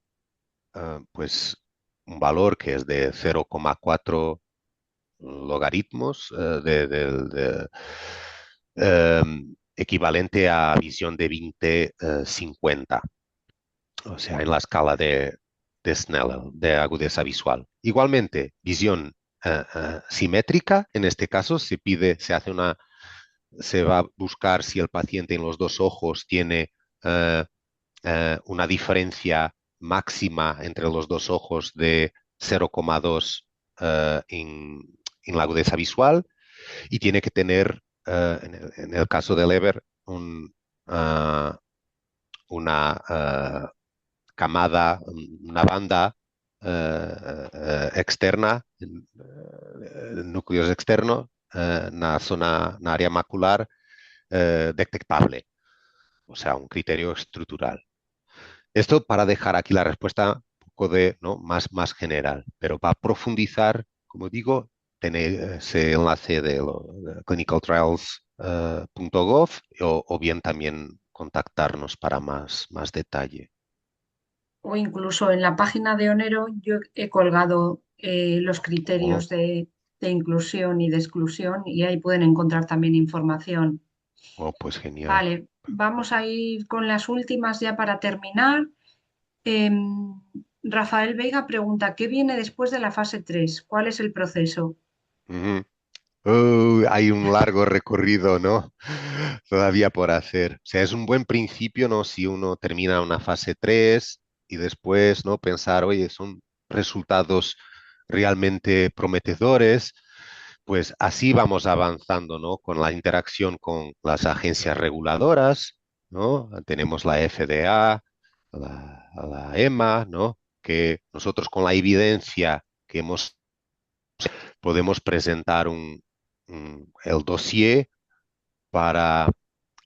Speaker 3: pues un valor que es de 0,4 logaritmos equivalente a visión de 20-50, o sea, en la escala de Snellen, de agudeza visual. Igualmente, visión simétrica, en este caso se va a buscar si el paciente en los dos ojos tiene una diferencia máxima entre los dos ojos de 0,2 en la agudeza visual y tiene que tener, en el caso de Leber, una camada, una banda externa, núcleos externos, na área macular detectable, o sea, un criterio estructural. Esto para dejar aquí la respuesta un poco ¿no? más general, pero para profundizar, como digo, tenéis ese enlace de clinicaltrials.gov o bien también contactarnos para más detalle.
Speaker 2: O incluso en la página de Onero yo he colgado los
Speaker 3: Oh,
Speaker 2: criterios de inclusión y de exclusión y ahí pueden encontrar también información.
Speaker 3: pues genial.
Speaker 2: Vale, vamos a ir con las últimas ya para terminar. Rafael Veiga pregunta, ¿qué viene después de la fase 3? ¿Cuál es el proceso?
Speaker 3: Ujú. Hay un largo recorrido, ¿no? Todavía por hacer. O sea, es un buen principio, ¿no? Si uno termina una fase 3 y después, ¿no? Pensar, oye, son resultados realmente prometedores, pues así vamos avanzando, ¿no? Con la interacción con las agencias reguladoras, ¿no? Tenemos la FDA, la EMA, ¿no? Que nosotros con la evidencia que podemos presentar el dossier para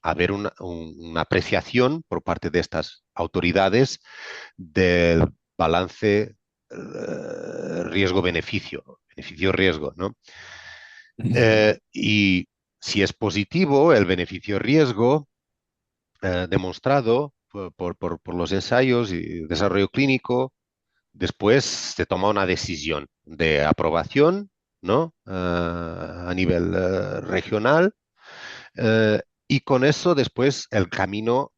Speaker 3: haber una apreciación por parte de estas autoridades del balance riesgo-beneficio, beneficio-riesgo, ¿no? Y si es positivo el beneficio-riesgo demostrado por los ensayos y desarrollo clínico, después se toma una decisión de aprobación, ¿no? A nivel regional. Y con eso después el camino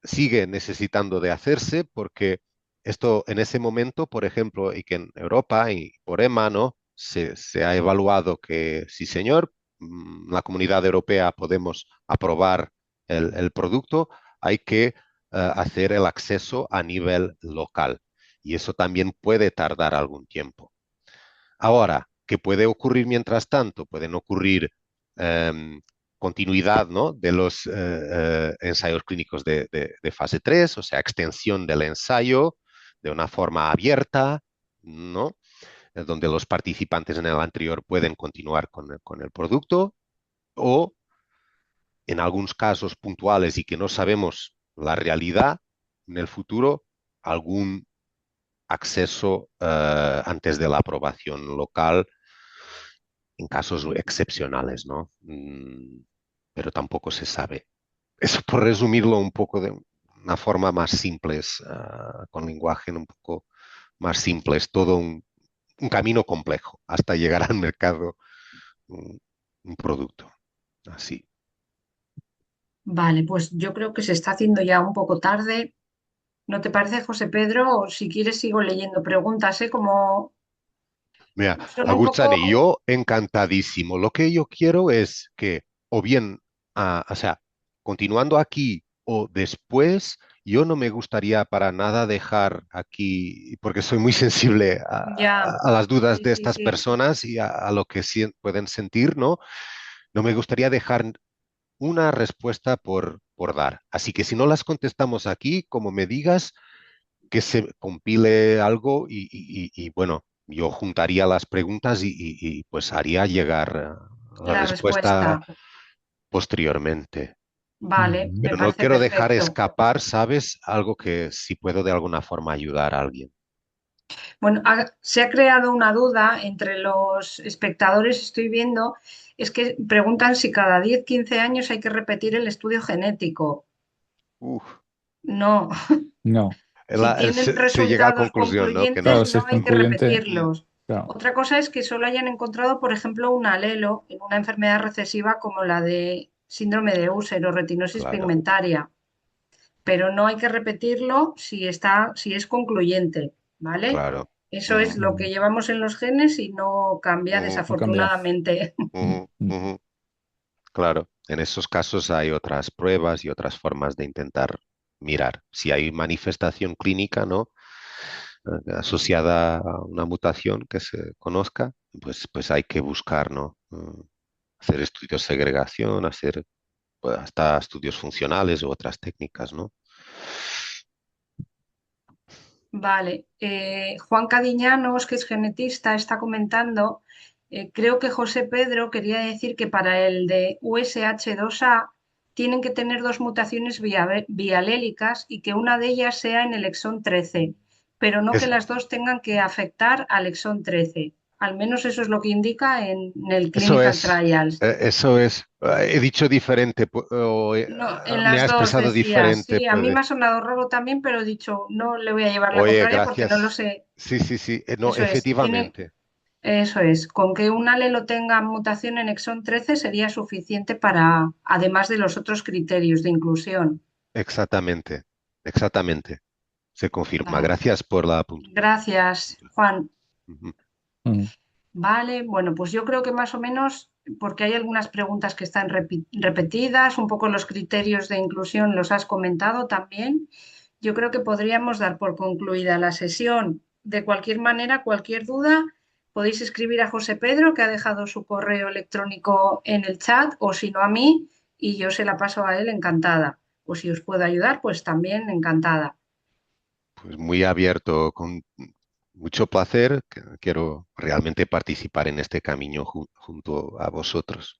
Speaker 3: sigue necesitando de hacerse porque esto en ese momento, por ejemplo, y que en Europa y por EMA, ¿no? Se ha evaluado que sí, señor, la Comunidad Europea podemos aprobar el producto, hay que hacer el acceso a nivel local. Y eso también puede tardar algún tiempo. Ahora, ¿qué puede ocurrir mientras tanto? Pueden ocurrir em, continuidad, ¿no? de los ensayos clínicos de fase 3, o sea, extensión del ensayo de una forma abierta, ¿no? Donde los participantes en el anterior pueden continuar con el producto, o en algunos casos puntuales y que no sabemos la realidad, en el futuro, algún acceso antes de la aprobación local en casos excepcionales, ¿no? Pero tampoco se sabe. Eso por resumirlo un poco de una forma más simple, con lenguaje un poco más simple, es todo un camino complejo hasta llegar al mercado un producto así.
Speaker 2: Vale, pues yo creo que se está haciendo ya un poco tarde. ¿No te parece, José Pedro? O si quieres sigo leyendo preguntas, ¿eh? Como
Speaker 3: Mira,
Speaker 2: son un poco...
Speaker 3: Agutzani, yo encantadísimo. Lo que yo quiero es que, o bien, o sea, continuando aquí o después, yo no me gustaría para nada dejar aquí, porque soy muy sensible
Speaker 2: Ya,
Speaker 3: a las dudas
Speaker 2: sí,
Speaker 3: de
Speaker 2: sí,
Speaker 3: estas
Speaker 2: sí.
Speaker 3: personas y a lo que pueden sentir, ¿no? No me gustaría dejar una respuesta por dar. Así que si no las contestamos aquí, como me digas, que se compile algo bueno, yo juntaría las preguntas pues haría llegar la
Speaker 2: La
Speaker 3: respuesta
Speaker 2: respuesta.
Speaker 3: posteriormente.
Speaker 2: Vale, me
Speaker 3: Pero no
Speaker 2: parece
Speaker 3: quiero dejar
Speaker 2: perfecto.
Speaker 3: escapar, ¿sabes? Algo que si puedo de alguna forma ayudar a alguien.
Speaker 2: Bueno, se ha creado una duda entre los espectadores, estoy viendo, es que preguntan si cada 10, 15 años hay que repetir el estudio genético.
Speaker 3: Uf,
Speaker 2: No,
Speaker 1: No,
Speaker 2: si tienen
Speaker 3: se llega a
Speaker 2: resultados
Speaker 3: conclusión, ¿no? Que
Speaker 2: concluyentes,
Speaker 1: claro,
Speaker 3: no.
Speaker 1: si es
Speaker 2: no hay que
Speaker 1: concluyente,
Speaker 3: Mm,
Speaker 2: repetirlos.
Speaker 1: claro.
Speaker 2: Otra cosa es que solo hayan encontrado, por ejemplo, un alelo en una enfermedad recesiva como la de síndrome de Usher o retinosis
Speaker 3: claro,
Speaker 2: pigmentaria, pero no hay que repetirlo si está, si es concluyente, ¿vale?
Speaker 3: claro.
Speaker 2: Eso
Speaker 3: Ujú,
Speaker 2: es lo que llevamos en los genes y no cambia,
Speaker 3: ujú,
Speaker 1: No cambia.
Speaker 2: desafortunadamente.
Speaker 3: ujú, ujú. Claro, en esos casos hay otras pruebas y otras formas de intentar mirar si hay manifestación clínica, ¿no? Asociada a una mutación que se conozca, pues hay que buscar, ¿no? Hacer estudios de segregación, hacer pues, hasta estudios funcionales u otras técnicas, ¿no?
Speaker 2: Vale, Juan Cadiñanos, que es genetista, está comentando, creo que José Pedro quería decir que para el de USH2A tienen que tener dos mutaciones bialélicas y que una de ellas sea en el exón 13, pero no que
Speaker 3: Es,
Speaker 2: las dos tengan que afectar al exón 13. Al menos eso es lo que indica en el
Speaker 3: eso
Speaker 2: Clinical
Speaker 3: es,
Speaker 2: Trials.
Speaker 3: eso es. He dicho diferente,
Speaker 2: No, en
Speaker 3: me ha
Speaker 2: las dos
Speaker 3: expresado
Speaker 2: decías,
Speaker 3: diferente,
Speaker 2: sí, a mí me
Speaker 3: puede.
Speaker 2: ha sonado raro también, pero he dicho, no le voy a llevar la
Speaker 3: Oye,
Speaker 2: contraria porque no lo
Speaker 3: gracias.
Speaker 2: sé.
Speaker 3: Sí, sí, sí. No,
Speaker 2: Eso es, tiene,
Speaker 3: efectivamente.
Speaker 2: eso es, con que un alelo tenga mutación en exón 13 sería suficiente para, además de los otros criterios de inclusión.
Speaker 3: Exactamente, exactamente. Se confirma.
Speaker 2: Vale.
Speaker 3: Gracias por la puntualización.
Speaker 2: Gracias, Juan.
Speaker 3: Ujú.
Speaker 1: Mm.
Speaker 2: Vale, bueno, pues yo creo que más o menos, porque hay algunas preguntas que están repetidas, un poco los criterios de inclusión los has comentado también. Yo creo que podríamos dar por concluida la sesión. De cualquier manera, cualquier duda, podéis escribir a José Pedro, que ha dejado su correo electrónico en el chat, o si no a mí, y yo se la paso a él encantada. O si os puedo ayudar, pues también encantada.
Speaker 3: Pues muy abierto, con mucho placer. Quiero realmente participar en este camino junto a vosotros.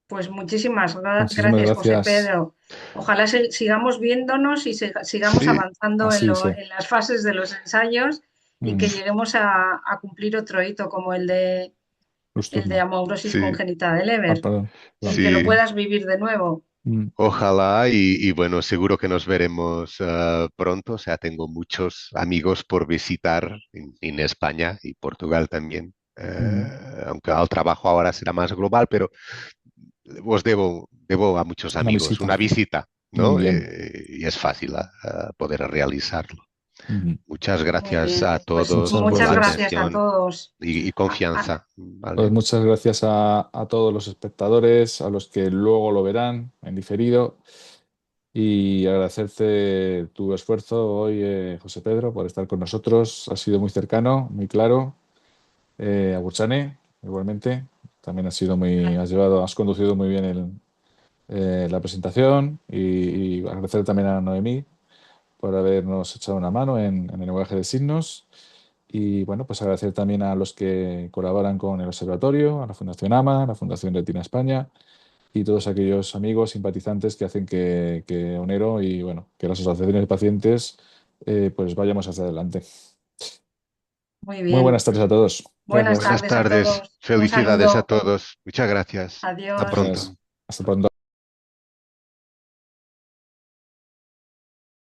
Speaker 2: Pues muchísimas
Speaker 1: Muchísimas
Speaker 2: gracias, José
Speaker 1: gracias.
Speaker 2: Pedro. Ojalá sigamos viéndonos y sigamos
Speaker 3: Sí,
Speaker 2: avanzando
Speaker 1: Así sí.
Speaker 2: en las fases de los ensayos y que
Speaker 1: Mm.
Speaker 2: lleguemos a cumplir otro hito como
Speaker 1: Los
Speaker 2: el de
Speaker 1: turno.
Speaker 2: amaurosis
Speaker 3: sí,
Speaker 2: congénita de
Speaker 1: Ah,
Speaker 2: Leber,
Speaker 1: perdón.
Speaker 2: y
Speaker 1: Vale.
Speaker 2: que lo
Speaker 3: sí.
Speaker 2: puedas vivir de nuevo.
Speaker 1: Mm.
Speaker 3: Ojalá bueno, seguro que nos veremos pronto. O sea, tengo muchos amigos por visitar en España y Portugal también.
Speaker 1: Mm.
Speaker 3: Aunque el trabajo ahora será más global, pero os debo a muchos
Speaker 1: Una
Speaker 3: amigos
Speaker 1: visita.
Speaker 3: una visita. ¿no?
Speaker 1: Muy bien.
Speaker 3: Y es fácil poder realizarlo.
Speaker 1: Ujú.
Speaker 3: Muchas
Speaker 2: Muy
Speaker 3: gracias
Speaker 2: bien,
Speaker 3: a
Speaker 2: pues
Speaker 3: todos
Speaker 1: Muchas
Speaker 3: por
Speaker 2: muchas
Speaker 3: la
Speaker 1: gracias.
Speaker 2: gracias a
Speaker 3: atención
Speaker 2: todos.
Speaker 3: y
Speaker 2: A- a-
Speaker 3: confianza,
Speaker 1: Pues
Speaker 3: ¿vale?
Speaker 1: muchas gracias a todos los espectadores, a los que luego lo verán en diferido. Y agradecerte tu esfuerzo hoy, José Pedro, por estar con nosotros. Ha sido muy cercano, muy claro. A Buchane, igualmente. También has conducido muy bien la presentación. Y agradecer también a Noemí por habernos echado una mano en el lenguaje de signos. Y bueno, pues agradecer también a los que colaboran con el observatorio, a la Fundación AMA, a la Fundación Retina España y todos aquellos amigos simpatizantes que hacen que Onero y bueno, que las asociaciones de pacientes pues vayamos hacia adelante.
Speaker 2: Muy
Speaker 1: Muy
Speaker 2: bien.
Speaker 1: buenas tardes a todos.
Speaker 2: Buenas
Speaker 1: Gracias.
Speaker 3: Buenas
Speaker 2: tardes a
Speaker 3: tardes,
Speaker 2: todos. Un
Speaker 3: felicidades a
Speaker 2: saludo.
Speaker 3: todos. Muchas gracias. Hasta
Speaker 2: Adiós.
Speaker 3: pronto.
Speaker 1: Gracias. Hasta pronto.